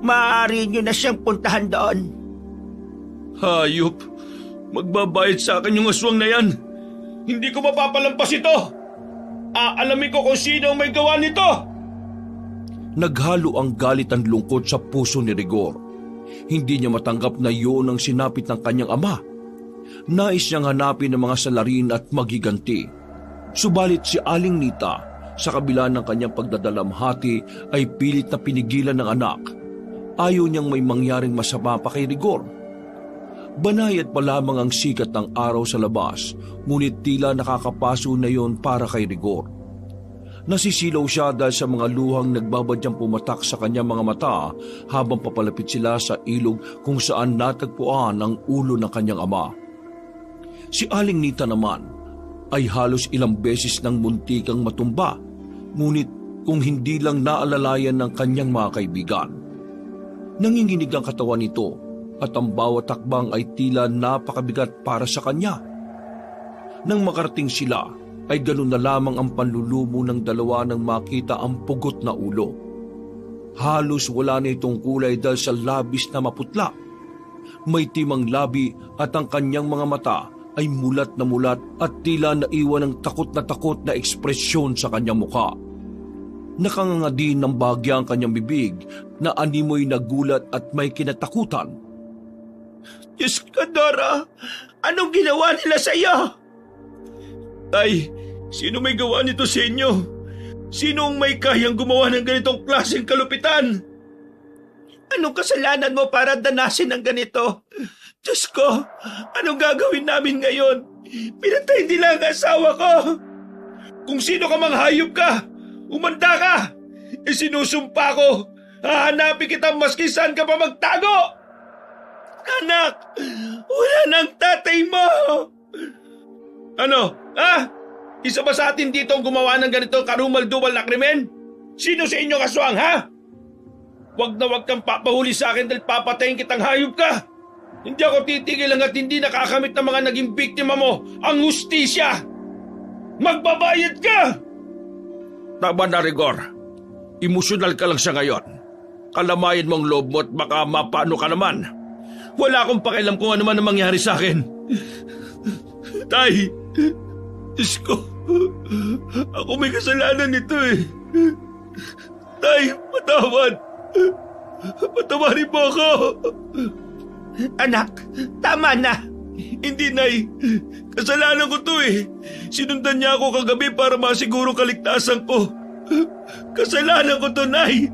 B: Maaari nyo na siyang puntahan doon.
C: Hayop, magbabayad sa akin yung aswang na yan. Hindi ko mapapalampas ito. Aalamin ko kung sino ang may gawa nito.
A: Naghalo ang galit at lungkot sa puso ni Rigor. Hindi niya matanggap na iyon ang sinapit ng kanyang ama. Nais niyang hanapin ang mga salarin at magiganti. Subalit si Aling Nita, sa kabila ng kanyang pagdadalamhati, ay pilit na pinigilan ng anak. Ayaw niyang may mangyaring masama pa kay Rigor. Banayad pa lamang ang sikat ng araw sa labas, ngunit tila nakakapaso na yon para kay Rigor. Nasisilaw siya dahil sa mga luhang nagbabadyang pumatak sa kanyang mga mata habang papalapit sila sa ilog kung saan natagpuan ang ulo ng kanyang ama. Si Aling Nita naman ay halos ilang beses nang muntikang matumba, ngunit kung hindi lang naalalayan ng kanyang mga kaibigan. Nanginginig ang katawan nito at ang bawat takbang ay tila napakabigat para sa kanya. Nang makarating sila, ay ganun na lamang ang panlulumo ng dalawa nang makita ang pugot na ulo. Halos wala na itong kulay dahil sa labis na maputla. May timang labi at ang kanyang mga mata ay mulat at tila naiwan ng takot na ekspresyon sa kanyang mukha. Nakanganga din ng bahagya ang kanyang bibig na animoy na gulat at may kinatakutan.
B: Diyos ka, Dora! Anong ginawa nila sa iyo?
C: Tay, sino may gawa nito sa inyo? Sino ang may kayang gumawa ng ganitong klaseng kalupitan?
B: Anong kasalanan mo para danasin ng ganito? Diyos ko, anong gagawin namin ngayon? Pinatay nila ang asawa ko!
C: Kung sino ka mang hayop ka, umanda ka! Isinusumpa ko, hahanapin kita maski saan ka pa magtago!
B: Anak, wala nang tatay mo!
C: Ano? Isa ba sa atin dito ang gumawa ng ganitong karumal-dumal na krimen? Sino sa inyo kaswang, ha? Wag na wag kang papahuli sa akin dahil papatayin kitang hayop ka! Hindi ako titigil hanggat hindi nakakamit ng mga naging biktima mo ang hustisya! Magbabayad ka! Tama na, Rigor. Emosyonal ka lang sa ngayon. Kalamayan mong loob mo at baka mapano ka naman. Wala akong pakialam kung ano man ang mangyari sa akin. Tay, Diyos ko, ako may kasalanan nito eh. Tay, patawad. Patawarin mo ako.
B: Anak, tama na.
C: Hindi, Nay. Kasalanan ko to eh. Sinundan niya ako kagabi para masiguro kaligtasan ko. Kasalanan ko to, Nay.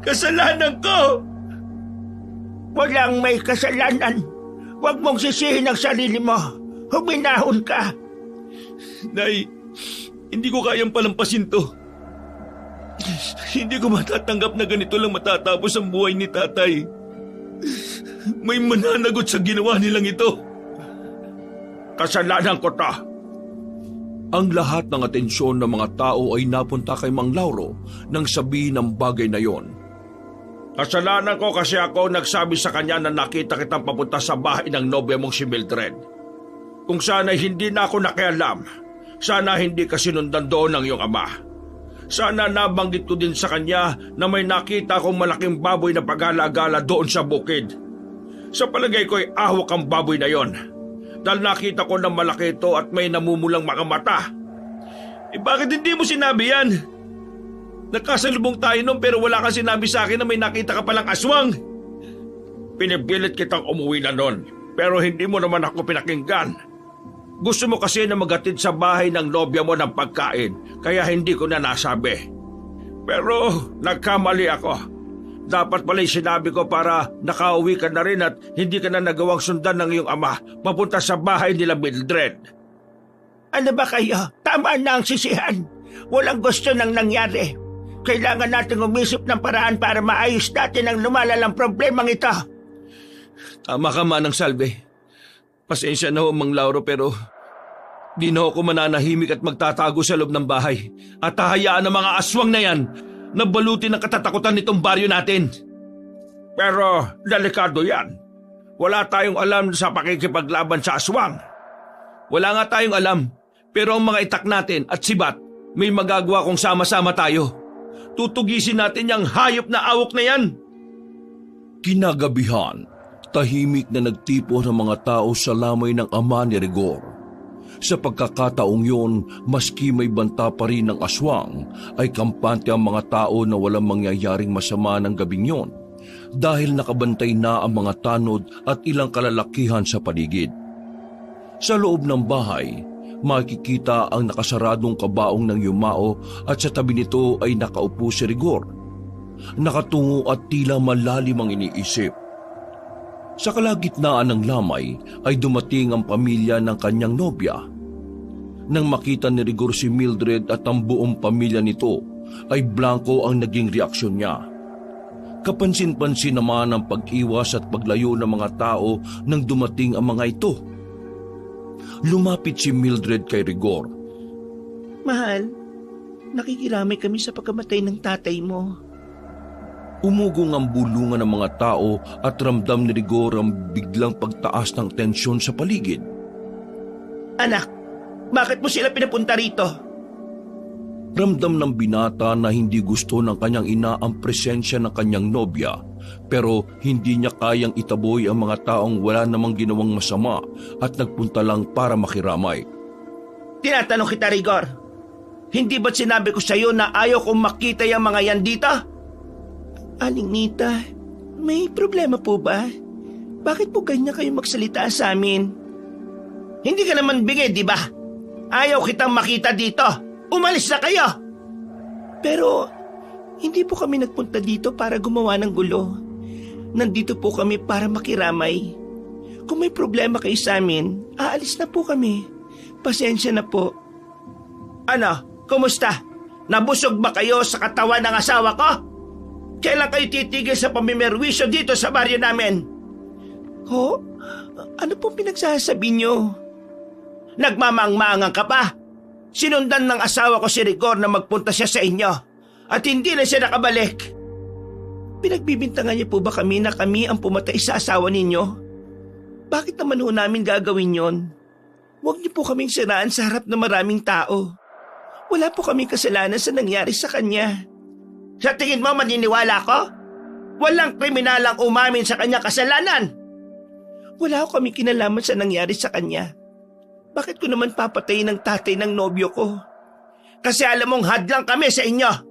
C: Kasalanan ko.
B: Walang may kasalanan. Huwag mong sisihin ang sarili mo. Huminahon ka.
C: Nay, hindi ko kayang palampasin to. Hindi ko matatanggap na ganito lang matatapos ang buhay ni tatay. May mananagot sa ginawa nilang ito. Kasalanan ko to.
A: Ang lahat ng atensyon ng mga tao ay napunta kay Mang Lauro nang sabihin ang bagay na yon.
C: Kasalanan ko kasi ako nagsabi sa kanya na nakita kitang papunta sa bahay ng nobya mong si Mildred. Kung sana hindi na ako nakialam, sana hindi ka sinundan doon ng iyong ama. Sana nabanggit ko din sa kanya na may nakita akong malaking baboy na pag-alagala doon sa bukid. Sa palagay ko ay ahwak ang baboy na yon. Dahil nakita ko na malaki ito at may namumulang mga mata. Bakit hindi mo sinabi yan? Nagkasalubong tayo noon pero wala kang sinabi sa akin na may nakita ka palang aswang. Pinipilit kitang umuwi na noon pero hindi mo naman ako pinakinggan. Gusto mo kasi na maghatid sa bahay ng nobya mo ng pagkain kaya hindi ko na nasabi. Pero nagkamali ako. Dapat pala sinabi ko para nakauwi ka na rin at hindi ka na nagawang sundan ng iyong ama papunta sa bahay nila Mildred.
B: Ano ba kayo? Tama na ang sisihan. Walang gusto nang nangyari. Kailangan nating umisip ng paraan para maayos natin ang lumalalang problemang ito.
A: Tama ka, Manang Salve. Pasensya na ho, Mang Lauro, pero di na ako mananahimik at magtatago sa loob ng bahay. At hahayaan ang mga aswang na yan na balutin ang katatakutan nitong baryo natin.
C: Pero delikado yan. Wala tayong alam sa pakikipaglaban sa aswang.
A: Wala nga tayong alam, pero ang mga itak natin at sibat, may magagawa kung sama-sama tayo. Tutugisin natin yung hayop na awok na yan. Kinagabihan, tahimik na nagtipo ng mga tao sa lamay ng ama ni Rigor. Sa pagkakataong yun, maski may banta pa rin ng aswang, ay kampante ang mga tao na walang mangyayaring masama ng gabing yon dahil nakabantay na ang mga tanod at ilang kalalakihan sa paligid. Sa loob ng bahay, makikita ang nakasaradong kabaong ng yumao at sa tabi nito ay nakaupo si Rigor. Nakatungo at tila malalim ang iniisip. Sa kalagitnaan ng lamay ay dumating ang pamilya ng kanyang nobya. Nang makita ni Rigor si Mildred at ang buong pamilya nito, ay blanko ang naging reaksyon niya. Kapansin-pansin naman ang pag-iwas at paglayo ng mga tao nang dumating ang mga ito. Lumapit si Mildred kay Rigor.
B: Mahal, nakikiramay kami sa pagkamatay ng tatay mo.
A: Umugong ang bulungan ng mga tao at ramdam ni Rigor ang biglang pagtaas ng tensyon sa paligid.
B: Anak, bakit mo sila pinapunta rito?
A: Ramdam ng binata na hindi gusto ng kanyang ina ang presensya ng kanyang nobya, pero hindi niya kayang itaboy ang mga taong wala namang ginawang masama at nagpunta lang para makiramay.
B: Tinatanong kita, Rigor. Hindi ba't sinabi ko sa iyo na ayaw kong makita yung mga yan dito? Aling Nita, may problema po ba? Bakit po ganyan kayo magsalita sa amin? Hindi ka naman bigay, di ba? Ayaw kitang makita dito. Umalis na kayo! Pero, hindi po kami nagpunta dito para gumawa ng gulo. Nandito po kami para makiramay. Kung may problema kayo sa amin, aalis na po kami. Pasensya na po. Ano? Kumusta? Nabusog ba kayo sa katawan ng asawa ko? Kailan kayo titigil sa pamimerwisyo dito sa baryo namin? Ho? Ano pong pinagsasabi niyo? Nagmamangmangang ka pa? Sinundan ng asawa ko si Rigor na magpunta siya sa inyo at hindi na siya nakabalik. Pinagbibintangan niyo po ba kami na kami ang pumatay sa asawa ninyo? Bakit naman ho namin gagawin yon? Huwag niyo po kaming siraan sa harap ng maraming tao. Wala po kaming kasalanan sa nangyari sa kanya. Sa tingin mo maniniwala ko? Walang kriminalang umamin sa kanya kasalanan. Wala ko kaming kinalaman sa nangyari sa kanya. Bakit ko naman papatayin ang tatay ng nobyo ko? Kasi alam mong hadlang kami sa inyo.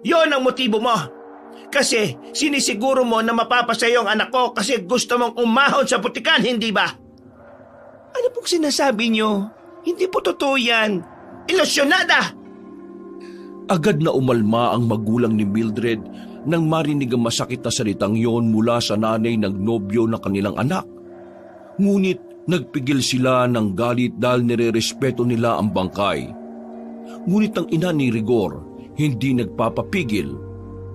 B: Yon ang motibo mo. Kasi sinisiguro mo na mapapasaya ang anak ko kasi gusto mong umahon sa putikan, hindi ba? Ano pong sinasabi niyo? Hindi po totoo yan. Ilusyonada!
A: Agad na umalma ang magulang ni Mildred nang marinig ang masakit na salitang yon mula sa nanay ng nobyo ng kanilang anak. Ngunit nagpigil sila ng galit dahil nirerespeto nila ang bangkay. Ngunit ang ina ni Rigor hindi nagpapapigil.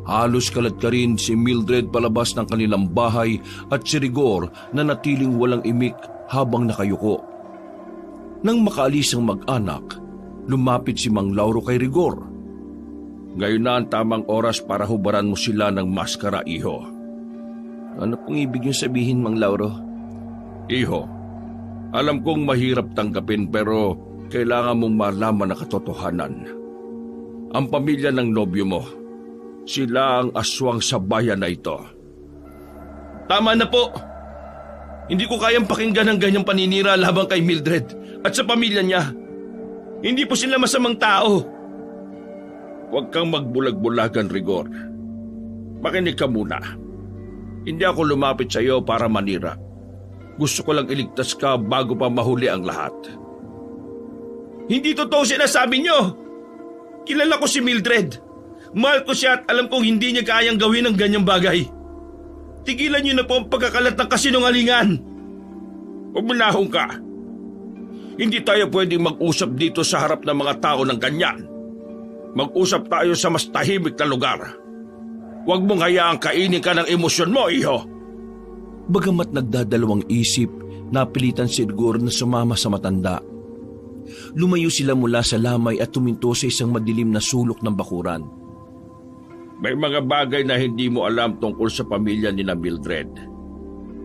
A: Halos kalat ka rin si Mildred palabas ng kanilang bahay at si Rigor na natiling walang imik habang nakayuko. Nang makaalis ang mag-anak, lumapit si Mang Lauro kay Rigor.
C: Ngayon na ang tamang oras para hubaran mo sila ng maskara, iho.
A: Ano pong ibig niyo sabihin, Mang Lauro?
C: Iho, alam kong mahirap tanggapin pero kailangan mong malaman ang katotohanan. Ang pamilya ng nobyo mo, sila ang aswang sa bayan na ito.
A: Tama na po! Hindi ko kayang pakinggan ang ganyang paninira labang kay Mildred at sa pamilya niya. Hindi po sila masamang tao.
C: Huwag kang magbulag-bulagan, Rigor. Makinig ka muna. Hindi ako lumapit sa iyo para manira. Gusto ko lang iligtas ka bago pa mahuli ang lahat.
A: Hindi totoo sinasabi niyo. Kilala ko si Mildred.
C: Mahal ko siya at alam kong hindi niya kayang gawin ang ganyang bagay. Tigilan niyo na po ang pagkakalat ng kasinungalingan. Umunahong ka. Hindi tayo pwedeng mag-usap dito sa harap ng mga tao ng ganyan. Mag-usap tayo sa mas tahimik na lugar. Huwag mong hayaang kainin ka ng emosyon mo, iho.
A: Bagamat nagdadalawang isip, napilitan si Edgar na sumama sa matanda. Lumayo sila mula sa lamay at tuminto sa isang madilim na sulok ng bakuran.
C: May mga bagay na hindi mo alam tungkol sa pamilya ni Mildred.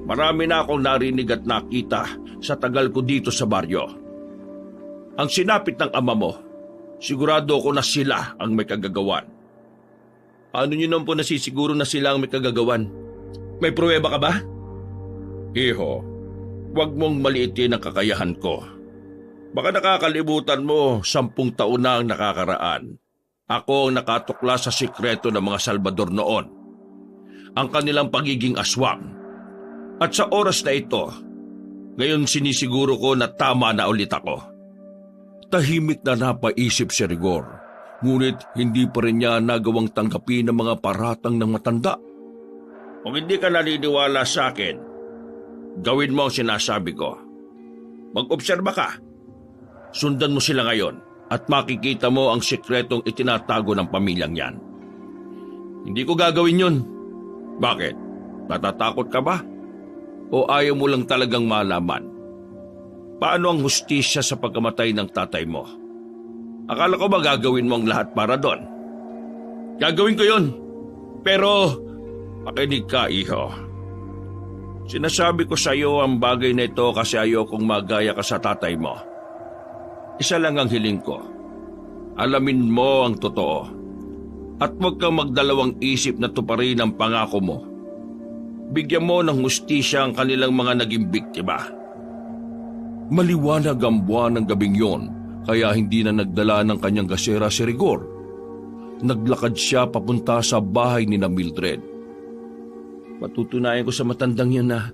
C: Marami na akong narinig at nakita sa tagal ko dito sa baryo. Ang sinapit ng ama mo, sigurado ko na sila ang may kagagawan.
A: Ano nyo naman po nasisiguro na sila ang may kagagawan? May pruweba ka ba?
C: Iho, huwag mong maliitin ang kakayahan ko. Baka nakakalimutan mo 10 taon na ang nakakaraan. Ako ang nakatukla sa sikreto ng mga Salvador noon. Ang kanilang pagiging aswang. At sa oras na ito, ngayon sinisiguro ko na tama na ulit ako.
A: Tahimik na napaisip si Rigor, ngunit hindi pa rin niya nagawang tanggapin ang mga paratang ng matanda.
C: Kung hindi ka naniniwala sa akin, gawin mo ang sinasabi ko. Mag-obserba ka. Sundan mo sila ngayon at makikita mo ang sikretong itinatago ng pamilyang yan.
A: Hindi ko gagawin yun.
C: Bakit? Natatakot ka ba? O ayaw mo lang talagang malaman? Paano ang hustisya sa pagkamatay ng tatay mo? Akala ko ba gagawin mo ang lahat para doon?
A: Gagawin ko yun. Pero
C: makinig ka, iho. Sinasabi ko sa iyo ang bagay na ito kasi ayokong magaya ka sa tatay mo. Isa lang ang hiling ko. Alamin mo ang totoo. At huwag kang magdalawang isip na tuparin ang pangako mo. Bigyan mo ng hustisya ang kanilang mga naging biktima.
A: Maliwanag ang buwan ng gabing yon, kaya hindi na nagdala ng kanyang gasera si Rigor. Naglakad siya papunta sa bahay ni Mildred. Patutunayan ko sa matandang yan na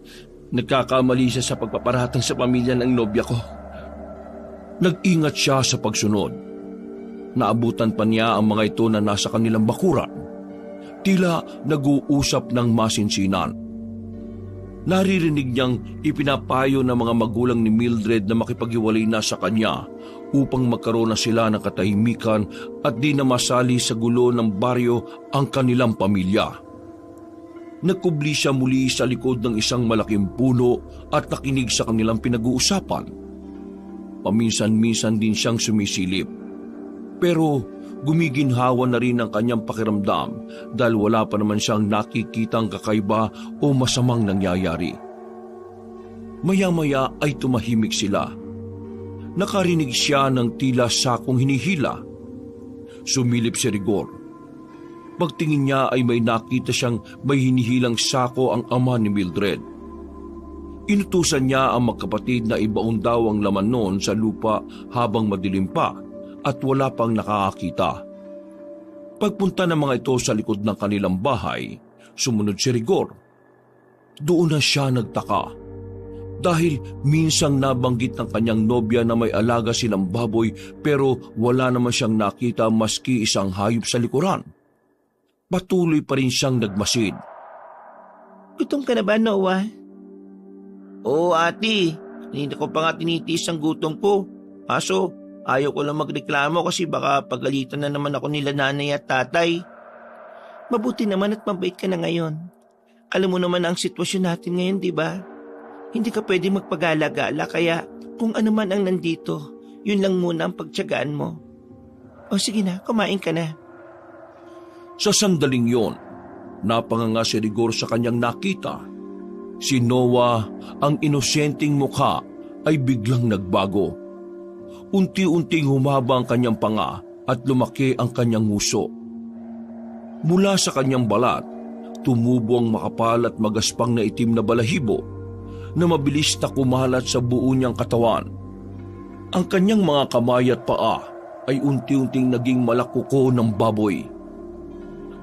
A: nagkakamali siya sa pagpaparatang sa pamilya ng nobya ko. Nag-ingat siya sa pagsunod. Naabutan pa niya ang mga ito na nasa kanilang bakuran. Tila nag-uusap ng masinsinan. Naririnig niyang ipinapayo ng mga magulang ni Mildred na makipaghiwalay na sa kanya upang magkaroon na sila ng katahimikan at di na masali sa gulo ng baryo ang kanilang pamilya. Nagkubli siya muli sa likod ng isang malaking puno at nakinig sa kanilang pinag-uusapan. Paminsan-minsan din siyang sumisilip. Pero gumiginhawa na rin ang kanyang pakiramdam dahil wala pa naman siyang nakikitang kakaiba o masamang nangyayari. Maya-maya ay tumahimik sila. Nakarinig siya ng tila sakong hinihila. Sumilip si Rigor. Pagtingin niya ay may nakita siyang may hinihilang sako ang ama ni Mildred. Inutusan niya ang magkapatid na ibaon daw ang laman noon sa lupa habang madilim pa at wala pang nakakakita. Pagpunta ng mga ito sa likod ng kanilang bahay, sumunod si Rigor. Doon na siya nagtaka. Dahil minsang nabanggit ng kanyang nobya na may alaga silang baboy pero wala naman siyang nakita maski isang hayop sa likuran. Patuloy pa rin siyang nagmasid.
B: Gutom ka na ba, Noah? Oo, ate. Hindi ko pa nga tinitiis ang gutom ko. Aso, ayaw ko lang magreklamo kasi baka pagalitan na naman ako nila nanay at tatay. Mabuti naman at mabait ka na ngayon. Alam mo naman ang sitwasyon natin ngayon, di ba? Hindi ka pwede magpagala-gala kaya kung ano man ang nandito, yun lang muna ang pagtiyagaan mo. O sige na, kumain ka na.
A: Sa sandaling yon, napanganga si Rigor sa kanyang nakita. Si Noah, ang inosenteng mukha, ay biglang nagbago. Unti-unting humaba ang kanyang panga at lumaki ang kanyang nguso. Mula sa kanyang balat, tumubo ang makapal at magaspang na itim na balahibo na mabilis na kumalat sa buo niyang katawan. Ang kanyang mga kamay at paa ay unti-unting naging malakuko ng baboy.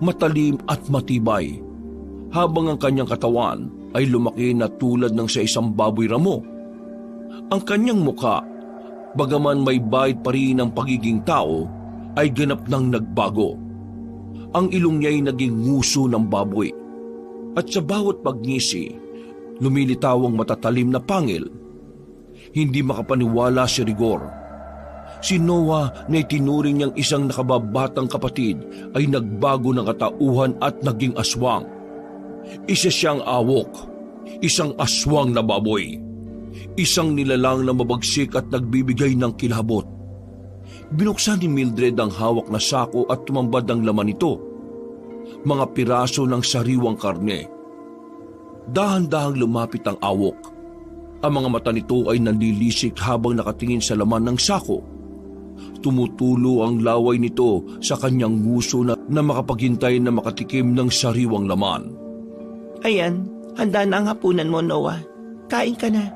A: Matalim at matibay, habang ang kanyang katawan ay lumaki na tulad ng sa isang baboy ramo. Ang kanyang muka, bagaman may bait pa rin ang pagiging tao, ay ganap nang nagbago. Ang ilong niya'y naging nguso ng baboy. At sa bawat pagngisi, lumilitaw ang matatalim na pangil. Hindi makapaniwala si Rigor. Si Noah na itinuring niyang isang nakababatang kapatid ay nagbago ng katauhan at naging aswang. Isa siyang awok, isang aswang na baboy. Isang nilalang na mabagsik at nagbibigay ng kilabot. Binuksan ni Mildred ang hawak na sako at tumambad ang laman nito. Mga piraso ng sariwang karne. Dahan-dahang lumapit ang awok. Ang mga mata nito ay nanlilisik habang nakatingin sa laman ng sako. Tumutulo ang laway nito sa kanyang nguso na makapaghintay na makatikim ng sariwang laman.
B: Ayan, handa na ang hapunan mo, Noah. Kain ka na.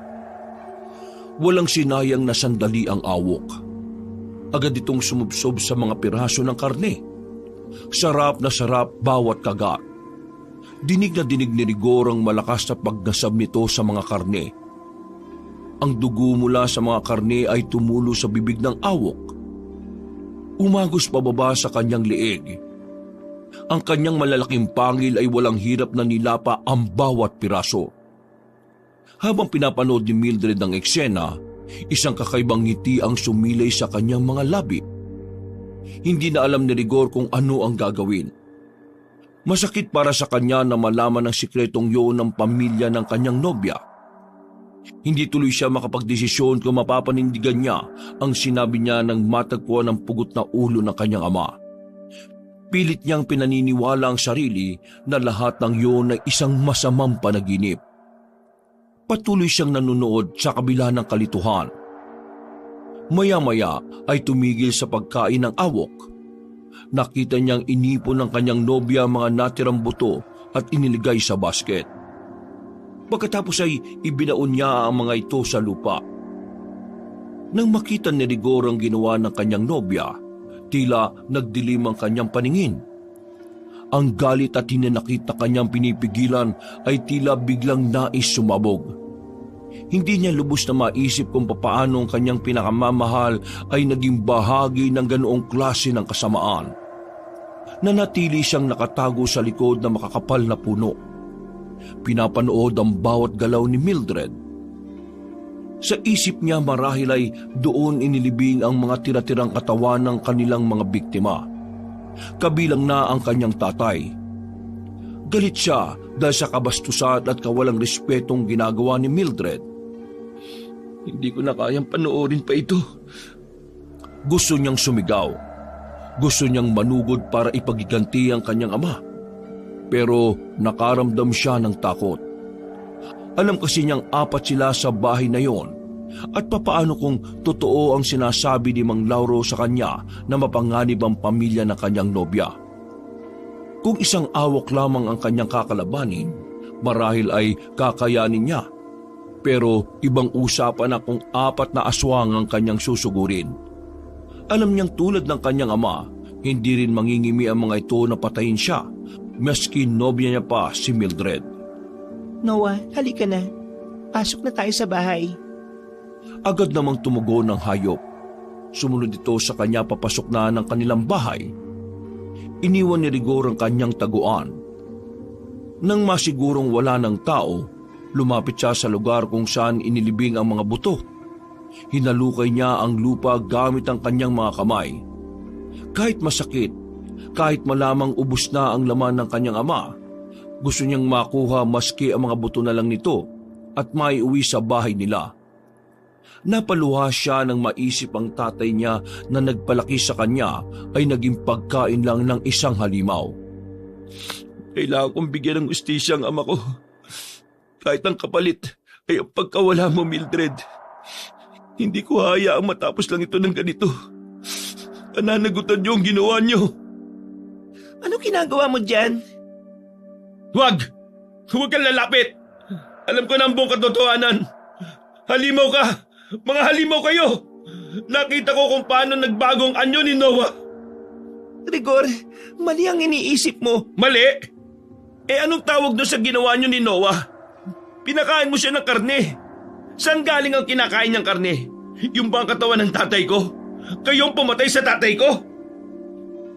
A: Walang sinayang na sandali ang awok. Agad itong sumubsob sa mga piraso ng karne. Sarap na sarap bawat kagat. Dinig na dinig ni Rigor ang malakas na pagdasab nito sa mga karne. Ang dugo mula sa mga karne ay tumulo sa bibig ng awok. Umagos pababa sa kanyang leeg. Ang kanyang malalaking pangil ay walang hirap na nilapa ang bawat piraso. Habang pinapanood ni Mildred ang eksena, isang kakaibang ngiti ang sumilay sa kanyang mga labi. Hindi na alam ni Rigor kung ano ang gagawin. Masakit para sa kanya na malaman ang sikretong yun ng pamilya ng kanyang nobya. Hindi tuloy siya makapagdesisyon kung mapapanindigan niya ang sinabi niya nang matagpuan ng pugot na ulo ng kanyang ama. Pilit niyang pinaniniwala ang sarili na lahat ng yun ay isang masamang panaginip. Patuloy siyang nanonood sa kabila ng kalituhan. Maya-maya ay tumigil sa pagkain ng awok. Nakita niyang inipon ng kanyang nobya ang mga natirang buto at iniligay sa basket. Pagkatapos ay ibinaon niya ang mga ito sa lupa. Nang makita ni Rigor ang ginawa ng kanyang nobya, tila nagdilim ang kanyang paningin. Ang galit at hinanakit na kanyang pinipigilan ay tila biglang nais sumabog. Hindi niya lubos na maisip kung papaano ang kanyang pinakamamahal ay naging bahagi ng ganoong klase ng kasamaan. Nanatili siyang nakatago sa likod ng makakapal na puno. Pinapanood ang bawat galaw ni Mildred. Sa isip niya marahil ay doon inilibing ang mga tira-tirang katawan ng kanilang mga biktima. Kabilang na ang kanyang tatay. Galit siya dahil sa kabastusan at kawalang respetong ginagawa ni Mildred. Hindi ko na kayang panoorin pa ito. Gusto niyang sumigaw. Gusto niyang manugod para ipagiganti ang kanyang ama. Pero nakaramdam siya ng takot. Alam kasi niyang apat sila sa bahay na yon. At papaano kung totoo ang sinasabi ni Mang Lauro sa kanya na mapanganib ang pamilya ng kanyang nobya? Kung isang awok lamang ang kanyang kakalabanin, marahil ay kakayanin niya. Pero ibang usapan na kung apat na aswang ang kanyang susugurin. Alam niyang tulad ng kanyang ama, hindi rin mangingimi ang mga ito na patayin siya, maski nobya niya pa si Mildred.
B: Noah, halika na. Pasok na tayo sa bahay.
A: Agad namang tumugon ng hayop. Sumunod ito sa kanya papasok na ng kanilang bahay. Iniwan ni Rigor ang kanyang taguan. Nang masigurong wala ng tao, lumapit siya sa lugar kung saan inilibing ang mga buto. Hinalukay niya ang lupa gamit ang kanyang mga kamay. Kahit masakit, kahit malamang ubos na ang laman ng kanyang ama, gusto niyang makuha maski ang mga buto na lang nito at maiuwi sa bahay nila. Napaluha siya nang maisip ang tatay niya na nagpalaki sa kanya ay naging pagkain lang ng isang halimaw. Kailangan kong bigyan ng ustisya ang ama ko. Kahit ang kapalit ay ang pagkawala mo, Mildred. Hindi ko hayaang matapos lang ito ng ganito. Pananagutan niyo ang ginawa niyo.
B: Ano ginagawa mo dyan?
C: Huwag! Huwag kang lalapit! Alam ko na ang buong katotohanan. Halimaw ka! Mga halimaw kayo! Nakita ko kung paano nagbago ang anyo ni Noah.
B: Rigor, mali ang iniisip mo.
C: Mali? Eh anong tawag doon sa ginawa niyo ni Noah? Pinakain mo siya ng karne. Saan galing ang kinakain niyang karne? Yung bang katawan ng tatay ko? Kayong pumatay sa tatay ko?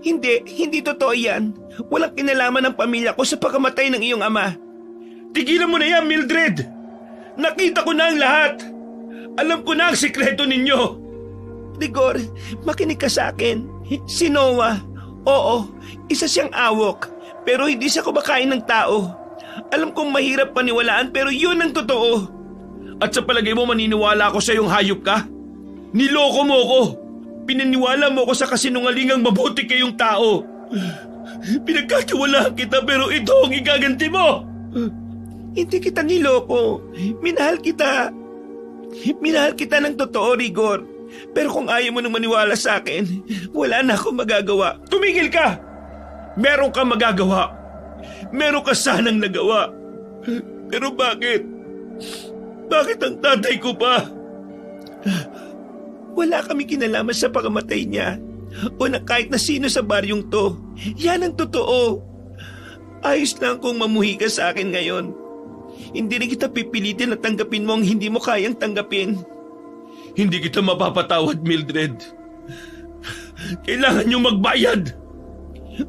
B: Hindi totoo yan. Walang kinalaman ng pamilya ko sa pagkamatay ng iyong ama.
C: Tigilan mo na yan, Mildred! Nakita ko na ang lahat! Alam ko na ang sikreto ninyo!
B: Rigor, makinig ka sa akin. Si Noah, oo, isa siyang awok, pero hindi siya kumakain ng tao. Alam kong mahirap paniwalaan pero yun ang totoo.
C: At sa palagay mo maniniwala ako sa iyong hayop ka? Niloko mo ko! Pinaniwala mo ko sa kasinungalingang mabuti kayong tao! Pinagkatiwalaan kita pero ito ang igaganti mo!
B: Hindi kita niloko. Minahal kita. Minahal kita ng totoo, Rigor. Pero kung ayaw mo nang maniwala sa akin, wala na akong magagawa.
C: Tumigil ka! Meron kang magagawa. Meron ka sanang nagawa. Pero bakit? Bakit ang tatay ko pa?
B: Wala kami kinalaman sa pagkamatay niya o na kahit na sino sa baryong to. Yan ang totoo. Ayos lang kung mamuhi ka sa akin ngayon. Hindi rin kita pipilitin na tanggapin mo ang hindi mo kayang tanggapin.
C: Hindi kita mapapatawad, Mildred. Kailangan niyo magbayad.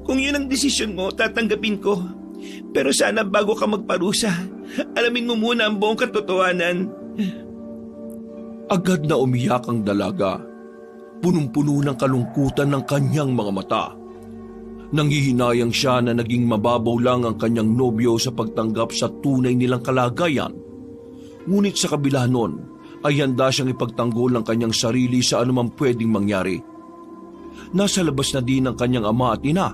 B: Kung yun ang desisyon mo, tatanggapin ko. Pero sana bago ka magparusa, alamin mo muna ang buong katotohanan.
A: Agad na umiyak ang dalaga. Punong-puno ng kalungkutan ng kanyang mga mata. Nanghihinayang siya na naging mababaw lang ang kanyang nobyo sa pagtanggap sa tunay nilang kalagayan. Ngunit sa kabila nun, ay handa siyang ipagtanggol ang kanyang sarili sa anumang pwedeng mangyari. Nasa labas na din ang kanyang ama at ina.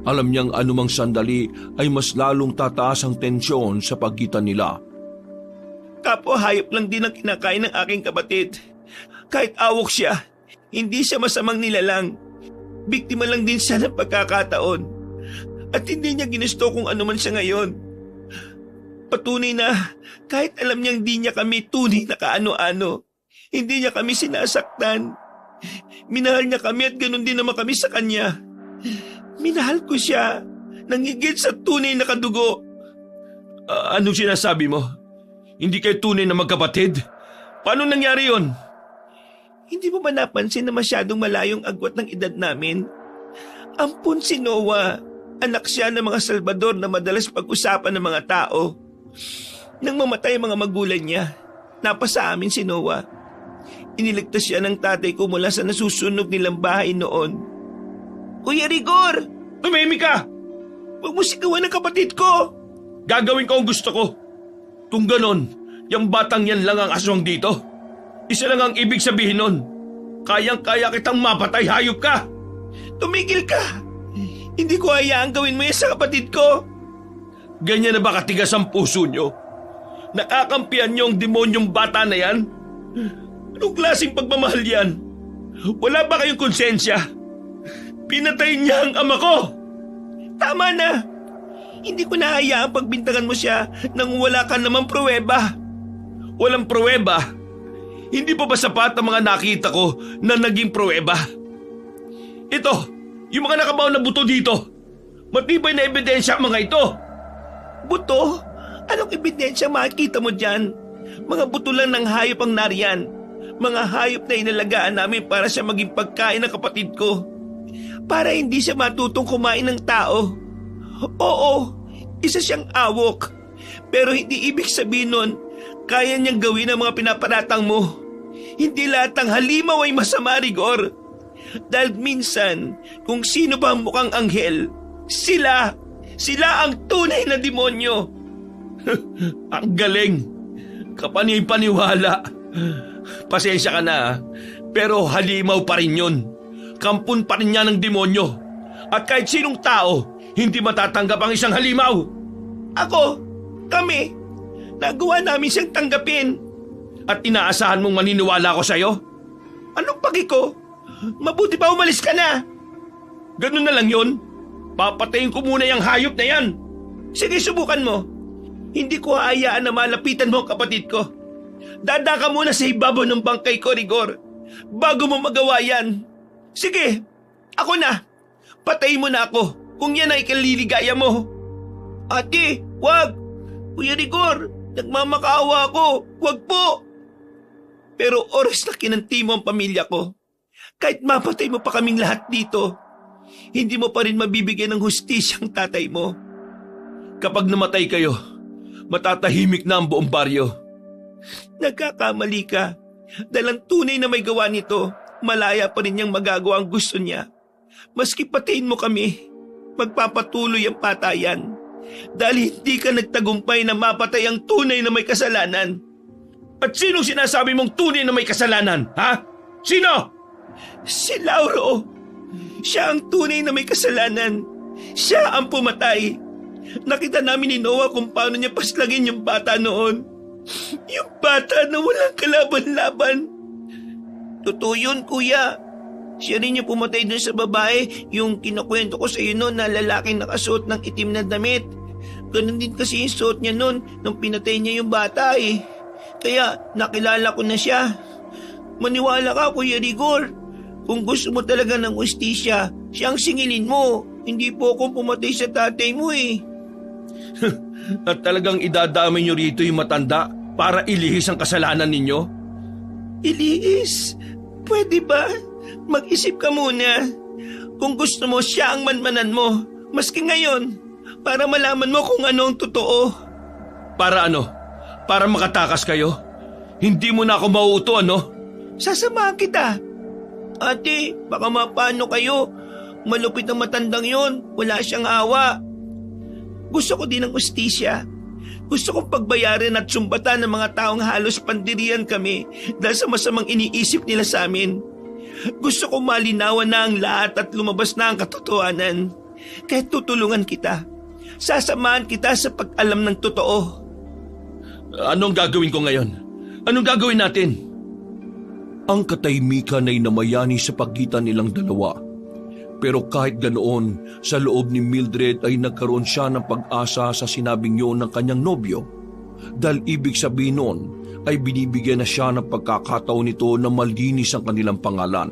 A: Alam niyang anumang sandali ay mas lalong tataas ang tensyon sa pagitan nila.
B: Kapwa hayop lang din ang kinakain ng aking kapatid. Kahit awok siya, hindi siya masamang nilalang. Biktima lang din siya ng pagkakataon. At hindi niya ginusto kung ano man siya ngayon. Patunay na kahit alam niyang di niya kami tunay na kaano-ano, hindi niya kami sinasaktan. Minahal niya kami at ganoon din naman kami sa kanya. Minahal ko siya nang higit sa tunay na kadugo.
C: Anong sinasabi mo? Hindi kayo tunay na magkapatid? Paano nangyari yon?
B: Hindi mo ba napansin na masyadong malayong agwat ng edad namin? Ampun si Noah. Anak siya ng mga Salvador na madalas pag-usapan ng mga tao. Nang mamatay ang mga magulang niya, napasa amin si Noah. Iniligtas siya ng tatay ko mula sa nasusunog nilang bahay noon. Kuya Rigor!
C: Tumahimik ka!
B: Huwag mo sigawan ng kapatid ko!
C: Gagawin ko ang gusto ko. Kung ganon, yung batang yan lang ang aswang dito. Isa lang ang ibig sabihin nun. Kayang-kaya kitang mapatay, hayop ka!
B: Tumigil ka! Hindi ko hayaang gawin mo yan sa kapatid ko!
C: Ganyan na ba katigas ang puso nyo? Nakakampihan nyo ang demonyong bata na yan? Anong klaseng pagmamahal yan? Wala ba kayong konsensya? Pinatay niya ang ama ko!
B: Tama na! Hindi ko na hayaang pagbintangan mo siya nang wala ka namang pruweba.
C: Walang pruweba? Hindi pa ba sapat ang mga nakita ko na naging pruweba? Ito, yung mga nakabaw na buto dito. Matibay na ebidensya ang mga ito.
B: Buto? Anong ebidensya makikita mo dyan? Mga buto lang ng hayop ang nariyan. Mga hayop na inalagaan namin para siya maging pagkain ng kapatid ko. Para hindi siya matutong kumain ng tao. Oo, isa siyang awok. Pero hindi ibig sabihin nun, kaya niyang gawin ang mga pinaparatang mo. Hindi lahat ng halimaw ay masama, Rigor. Dahil minsan, kung sino ba ang mukhang anghel, sila ang tunay na demonyo.
C: Ang galing. Kapani-paniwala. Pasensya ka na, pero halimaw pa rin yun. Kampun pa rin yan ng demonyo. At kahit sinong tao, hindi matatanggap ang isang halimaw.
B: Kami, nagawa namin siyang tanggapin.
C: At inaasahan mong maniniwala ko sa'yo?
B: Anong pagi ko? Mabuti pa umalis ka na.
C: Ganun na lang yun. Papatayin ko muna yung hayop na yan.
B: Sige, subukan mo. Hindi ko hayaan na malapitan mo ang kapatid ko. Dada ka muna sa ibabaw ng bangkay ko, Rigor. Bago mo magawa yan. Sige, ako na. Patayin mo na ako kung yan ay kaliligaya mo. Ate, wag. Kuya Rigor, nagmamakaawa ako. Wag po. Pero oras na kinanti mo ang pamilya ko. Kahit mapatay mo pa kaming lahat dito, hindi mo pa rin mabibigyan ng hustisya ang tatay mo.
C: Kapag namatay kayo, matatahimik na ang buong baryo.
B: Nagkakamali ka. Dahil ang tunay na may gawa nito, malaya pa rin niyang magagawa ang gusto niya. Maski patayin mo kami, magpapatuloy ang patayan. Dahil hindi ka nagtagumpay na mapatay ang tunay na may kasalanan.
C: At sinong sinasabi mong tunay na may kasalanan, ha? Sino?
B: Si Lauro. Siya ang tunay na may kasalanan. Siya ang pumatay. Nakita namin ni Noah kung paano niya paslagin yung bata noon. Yung bata na walang kalaban-laban. Totoo yun, kuya. Siya rin yung pumatay dun sa babae, yung kinukwento ko sa iyo noon na lalaking nakasuot ng itim na damit. Ganun din kasi yung suot niya noon nung pinatay niya yung bata eh. Kaya nakilala ko na siya. Maniwala ka, Kuya Rigor. Kung gusto mo talaga ng hustisya, siyang singilin mo. Hindi po akong pumatay sa tatay mo eh.
C: At talagang idadamay niyo rito yung matanda para ilihis ang kasalanan ninyo?
B: Ilihis? Pwede ba? Mag-isip ka muna. Kung gusto mo, siya ang manmanan mo. Maski ngayon, para malaman mo kung ano ang totoo.
C: Para ano? Para makatakas kayo? Hindi mo na ako mauuto, ano?
B: Sasamahan kita. Ate, baka mapano kayo. Malupit ang matandang yon. Wala siyang awa. Gusto ko din ng ustisya. Gusto kong pagbayarin at sumbatan ng mga taong halos pandirian kami dahil sa masamang iniisip nila sa amin. Gusto kong malinawan na ang lahat at lumabas na ang katotohanan. Kaya tutulungan kita. Sasamahan kita sa pag-alam ng totoo.
C: Anong gagawin ko ngayon? Anong gagawin natin?
A: Ang katahimikan ay namayani sa pagitan nilang dalawa. Pero kahit ganoon, sa loob ni Mildred ay nagkaroon siya ng pag-asa sa sinabing yun ng kanyang nobyo. Dahil ibig sabihin nun ay binibigyan na siya ng pagkakataon nito na malinis ang kanilang pangalan.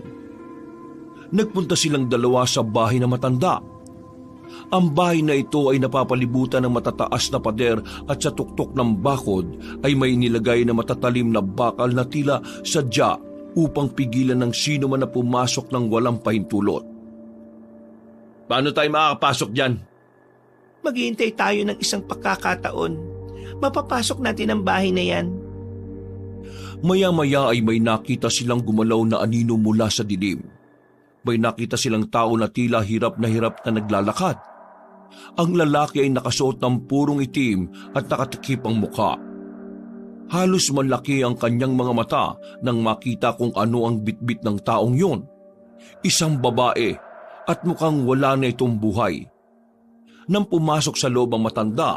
A: Nagpunta silang dalawa sa bahay na matanda. Ang bahay na ito ay napapalibutan ng matataas na pader at sa tuktok ng bakod ay may nilagay na matatalim na bakal na tila sadya upang pigilan ng sino man na pumasok ng walang pahintulot.
C: Paano tayo makakapasok dyan?
B: Maghihintay tayo ng isang pagkakataon. Mapapasok natin ang bahay na yan.
A: Maya-maya ay may nakita silang gumalaw na anino mula sa dilim. May nakita silang tao na tila hirap na naglalakad. Ang lalaki ay nakasuot ng purong itim at nakatikip ang mukha. Halos malaki ang kanyang mga mata nang makita kung ano ang bitbit ng taong yun. Isang babae at mukhang wala na itong buhay. Nang pumasok sa loob ang matanda,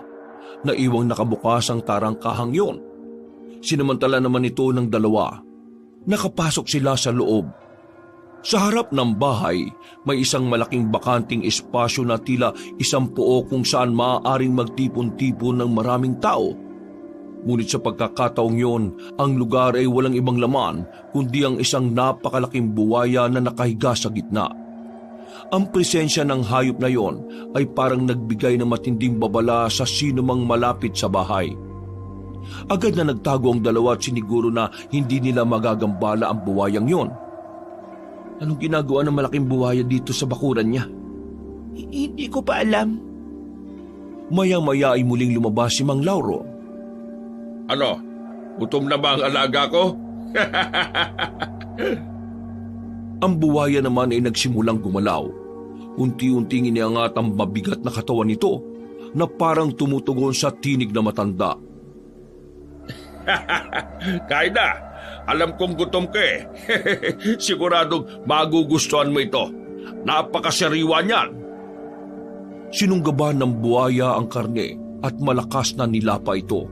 A: naiwang nakabukas ang tarangkahang yun. Sinamantala naman ito ng dalawa. Nakapasok sila sa loob. Sa harap ng bahay, may isang malaking bakanting espasyo na tila isang puo kung saan maaaring magtipon-tipon ng maraming tao. Ngunit sa pagkakataong yon, ang lugar ay walang ibang laman kundi ang isang napakalaking buwaya na nakahiga sa gitna. Ang presensya ng hayop na yon ay parang nagbigay ng matinding babala sa sino mang malapit sa bahay. Agad na nagtago ang dalawa at siniguro na hindi nila magagambala ang buwayang yon. Anong ginagawa ng malaking buwaya dito sa bakuran niya?
B: Hindi ko pa alam.
A: Maya-maya ay muling lumabas si Mang Lauro.
C: Ano? Gutom na ba ang alaga ko?
A: Ang buwaya naman ay nagsimulang gumalaw. Unti-unting iniangat ang mabigat na katawan nito na parang tumutugon sa tinig na matanda.
C: Kain na. Alam kong gutom ka eh. Siguradong magugustuhan mo ito. Napakasariwa niyan.
A: Sinunggaban ng buwaya ang karne at malakas na nilapa ito.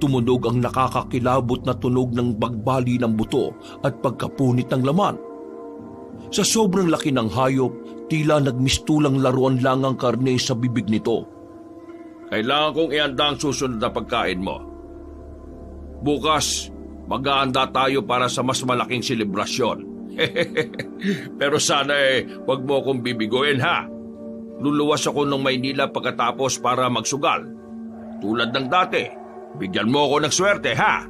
A: Tumunog ang nakakakilabot na tunog ng bagbali ng buto at pagkapunit ng laman. Sa sobrang laki ng hayop, tila nagmistulang laruan lang ang karne sa bibig nito.
C: Kailangan kong ihanda ang susunod na pagkain mo. Bukas, mag-aanda tayo para sa mas malaking selebrasyon. Pero sana wag mo akong bibiguin ha. Luluwas ako ng Maynila pagkatapos para magsugal. Tulad ng dati, bigyan mo ako ng swerte ha.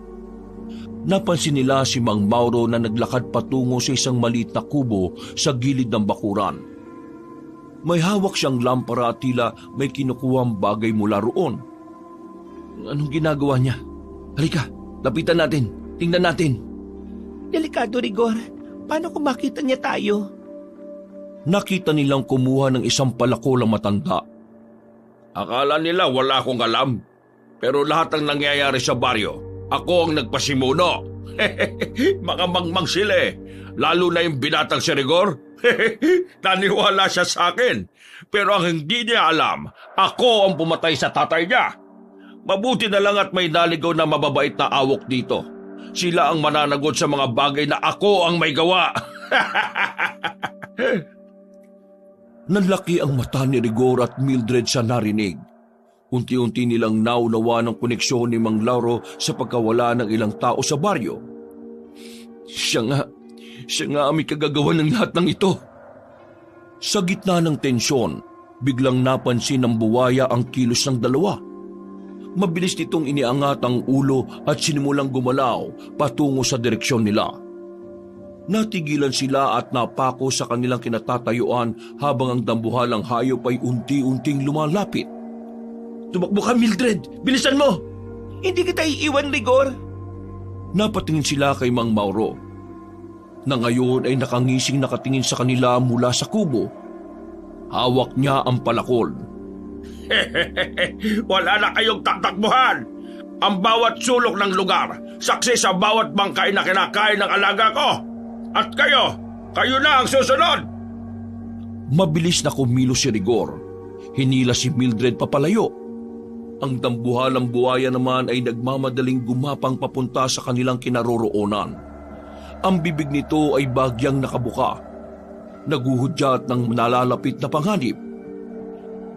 A: Napansin nila si Mang Mauro na naglakad patungo sa isang maliit na kubo sa gilid ng bakuran. May hawak siyang lampara at tila may kinukuhang bagay mula roon. Anong ginagawa niya? Halika, lapitan natin. Tingnan natin.
B: Delikado, Rigor. Paano kung makita niya tayo?
A: Nakita nilang kumuha ng isang palakolang matanda.
C: Akala nila wala akong alam. Pero lahat ng nangyayari sa baryo, ako ang nagpasimuno. Mga mangmang sila eh. Lalo na yung binatang si Rigor. Naniwala siya sa akin. Pero ang hindi niya alam, ako ang pumatay sa tatay niya. Mabuti na lang at may naligaw na mababait na awok dito. Sila ang mananagot sa mga bagay na ako ang may gawa.
A: Nanlaki ang mata ni Rigor at Mildred sa narinig. Unti-unti nilang naunawa ng koneksyon ni Mang Lauro sa pagkawala ng ilang tao sa baryo. Siya nga ang may kagagawa ng lahat ng ito. Sa gitna ng tensyon, biglang napansin ng buwaya ang kilos ng dalawa. Mabilis nitong iniangat ang ulo at sinimulang gumalaw patungo sa direksyon nila. Natigilan sila at napako sa kanilang kinatatayuan habang ang dambuhalang hayop ay unti-unting lumalapit.
B: Tumakbo ka, Mildred! Bilisan mo! Hindi kita iiwan, Rigor!
A: Napatingin sila kay Mang Mauro, na ngayon ay nakangising nakatingin sa kanila mula sa kubo. Hawak niya ang palakol.
C: Wala na kayong tatakbuhan. Ang bawat sulok ng lugar, saksi sa bawat bangkay na kinakain ng alaga ko. At kayo na ang susunod.
A: Mabilis na kumilos si Rigor. Hinila si Mildred papalayo. Ang dambuhalang buhaya naman ay nagmamadaling gumapang papunta sa kanilang kinaroroonan. Ang bibig nito ay bagyang nakabuka. Naguhudyat ng nalalapit na panganib.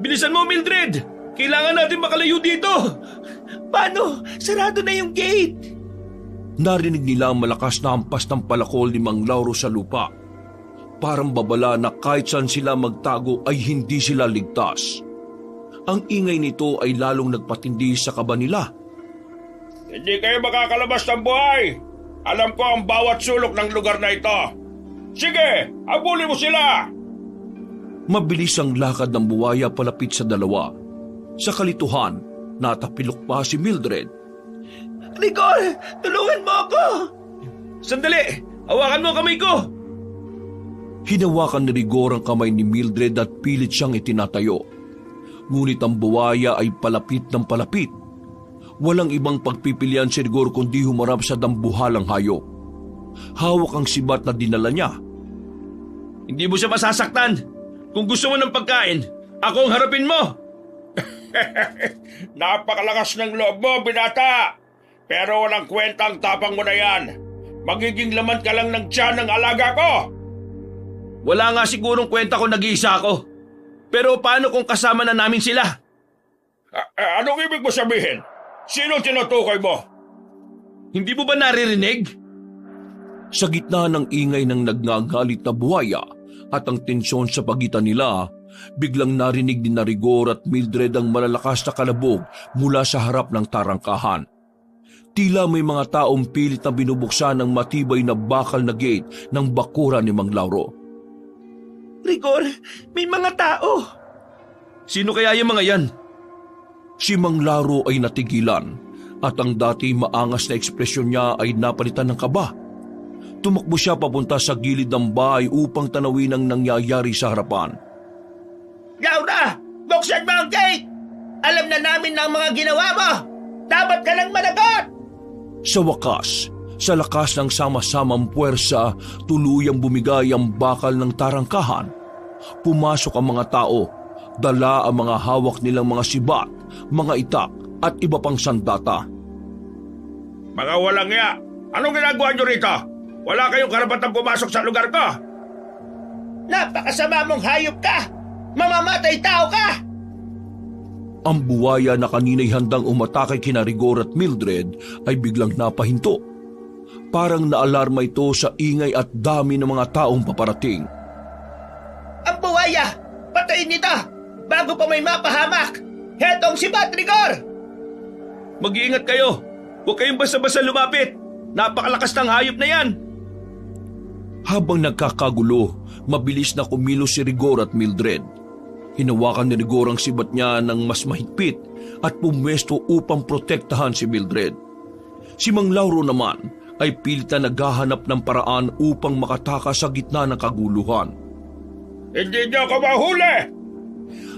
C: Bilisan mo, Mildred! Kailangan natin makalayo dito!
B: Paano? Sarado na yung gate!
A: Narinig nila ang malakas na hampas ng palakol ni Mang Lauro sa lupa. Parang babala na kahit saan sila magtago ay hindi sila ligtas. Ang ingay nito ay lalong nagpatindi sa kaba nila.
C: Hindi kayo makakalabas ng buhay! Alam ko ang bawat sulok ng lugar na ito. Sige, habulin mo sila!
A: Mabilis ang lakad ng buwaya palapit sa dalawa. Sa kalituhan, natapilok pa si Mildred.
B: Rigor! Tulungan mo ako!
C: Sandali! Hawakan mo kamay ko!
A: Hinawakan ni Rigor ang kamay ni Mildred at pilit siyang itinatayo. Ngunit ang buwaya ay palapit ng palapit. Walang ibang pagpipilian si Rigor kundi humarap sa dambuhalang hayop. Hawak ang sibat na dinala niya.
C: Hindi mo siya masasaktan. Kung gusto mo ng pagkain, ako ang harapin mo. Napakalakas ng loob mo, binata. Pero walang kwentang tapang mo na yan. Magiging laman ka lang ng tiyan ng alaga ko. Wala nga sigurong kwenta kung nag-iisa ako. Pero paano kung kasama na namin sila? Anong ibig mo sabihin? Sino tinutukoy mo? Hindi mo ba naririnig?
A: Sa gitna ng ingay ng nagngangalit na buhaya at ang tensyon sa pagitan nila, biglang narinig ni Rigor at Mildred ang malalakas na kalabog mula sa harap ng tarangkahan. Tila may mga taong pilit na binubuksan ng matibay na bakal na gate ng bakura ni Mang Lauro.
B: Rigor, may mga tao!
C: Sino kaya yung mga yan?
A: Si Mang Lauro ay natigilan at ang dati maangas na ekspresyon niya ay napalitan ng kaba. Tumakbo siya papunta sa gilid ng bahay upang tanawin ang nangyayari sa harapan.
B: Laura! Buksan mo ang gate! Alam na namin ng mga ginawa mo! Dapat ka lang managot!
A: Sa wakas, sa lakas ng sama-samang puwersa, tuluyang bumigay ang bakal ng tarangkahan. Pumasok ang mga tao, dala ang mga hawak nilang mga sibat, mga itak at iba pang sandata.
C: Mga walang ya, anong ginagawa nyo rito? Wala kayong karapatang pumasok sa lugar ko.
B: Napakasama mong hayop ka! Mamamatay tao ka!
A: Ang buwaya na kanina'y handang umatake kina Rigor at Mildred ay biglang napahinto. Parang naalarma ito sa ingay at dami ng mga taong paparating.
B: Ang buwaya! Patayin nito! Bago pa may mapahamak! Hetong si Rigor!
C: Mag-iingat kayo! Huwag kayong basta-basta lumapit! Napakalakas ng hayop na yan!
A: Habang nagkakagulo, mabilis na kumilos si Rigor at Mildred. Hinawakan ni Rigor ang sibat niya ng mas mahigpit at pumwesto upang protektahan si Mildred. Si Mang Lauro naman ay pilit na naghahanap ng paraan upang makatakas sa gitna ng kaguluhan.
C: Hindi niyo ako mahuli!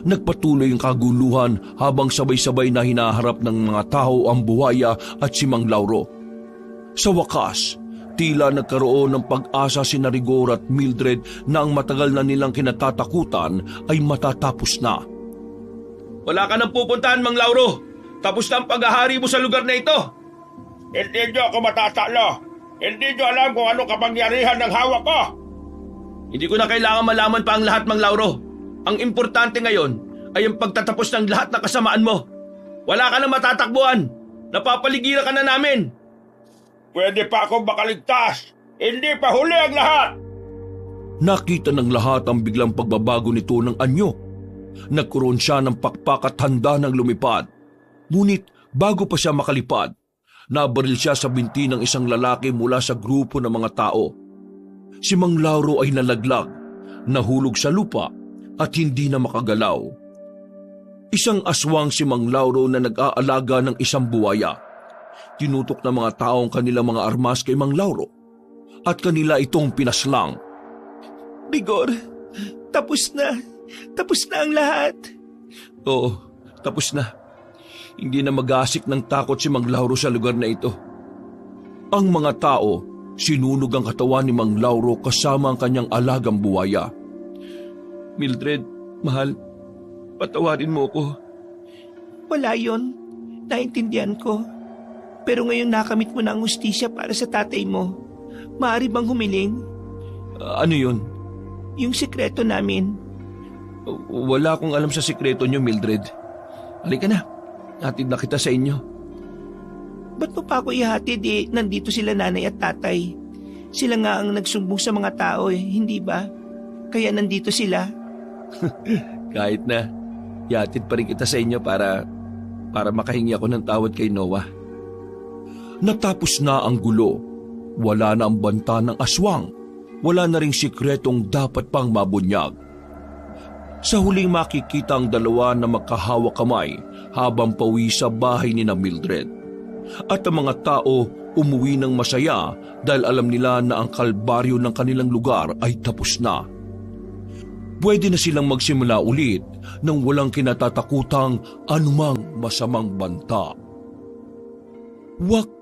A: Nagpatuloy ang kaguluhan habang sabay-sabay na hinaharap ng mga tao ang buhaya at si Mang Lauro. Sa wakas, tila nagkaroon ng pag-asa si Rigor at Mildred na ang matagal na nilang kinatatakutan ay matatapos na.
C: Wala ka nang pupuntahan, Mang Lauro. Tapos na ang paghahari mo sa lugar na ito. Hindi niyo ako matatalo. Hindi niyo alam kung ano kapangyarihan ng hawak ko. Hindi ko na kailangan malaman pa ang lahat, Mang Lauro. Ang importante ngayon ay ang pagtatapos ng lahat ng kasamaan mo. Wala ka nang matatakbuhan. Napapaligiran ka na namin. Pwede pa akong makaligtas. Hindi pa huli ang lahat.
A: Nakita ng lahat ang biglang pagbabago nito ng anyo. Nagkaroon siya ng pakpak at handa ng lumipad. Ngunit bago pa siya makalipad, nabaril siya sa binti ng isang lalaki mula sa grupo ng mga tao. Si Mang Lauro ay nalaglag, nahulog sa lupa at hindi na makagalaw. Isang aswang si Mang Lauro na nag-aalaga ng isang buwaya. Tinutok ng mga taong kanilang mga armas kay Mang Lauro at kanila itong pinaslang.
B: Rigor, tapos na. Tapos na ang lahat.
A: Oo, tapos na. Hindi na mag-aasik ng takot si Mang Lauro sa lugar na ito. Ang mga tao, sinunog ang katawan ni Mang Lauro kasama ang kanyang alagang buwaya. Mildred, mahal, patawarin mo ko.
B: Wala yon. Naintindihan ko. Pero ngayon nakamit mo na ang hustisya para sa tatay mo. Maaari bang humiling?
A: Ano yun?
B: Yung sikreto namin.
A: Wala akong alam sa sikreto niyo, Mildred. Halika na, hatid na kita sa inyo.
B: Ba't mo pa ako ihatid nandito sila nanay at tatay? Sila nga ang nagsumbong sa mga tao hindi ba? Kaya nandito sila.
A: Kahit na, ihatid pa rin kita sa inyo para makahingi ako ng tawad kay Noah. Natapos na ang gulo. Wala na ang banta ng aswang. Wala na ring sikretong dapat pang mabunyag. Sa huling makikita ang dalawa na magkahawak kamay habang pauwi sa bahay ni na Mildred. At ang mga tao umuwi ng masaya dahil alam nila na ang kalbaryo ng kanilang lugar ay tapos na. Pwede na silang magsimula ulit nang walang kinatatakutang anumang masamang banta. Wakas!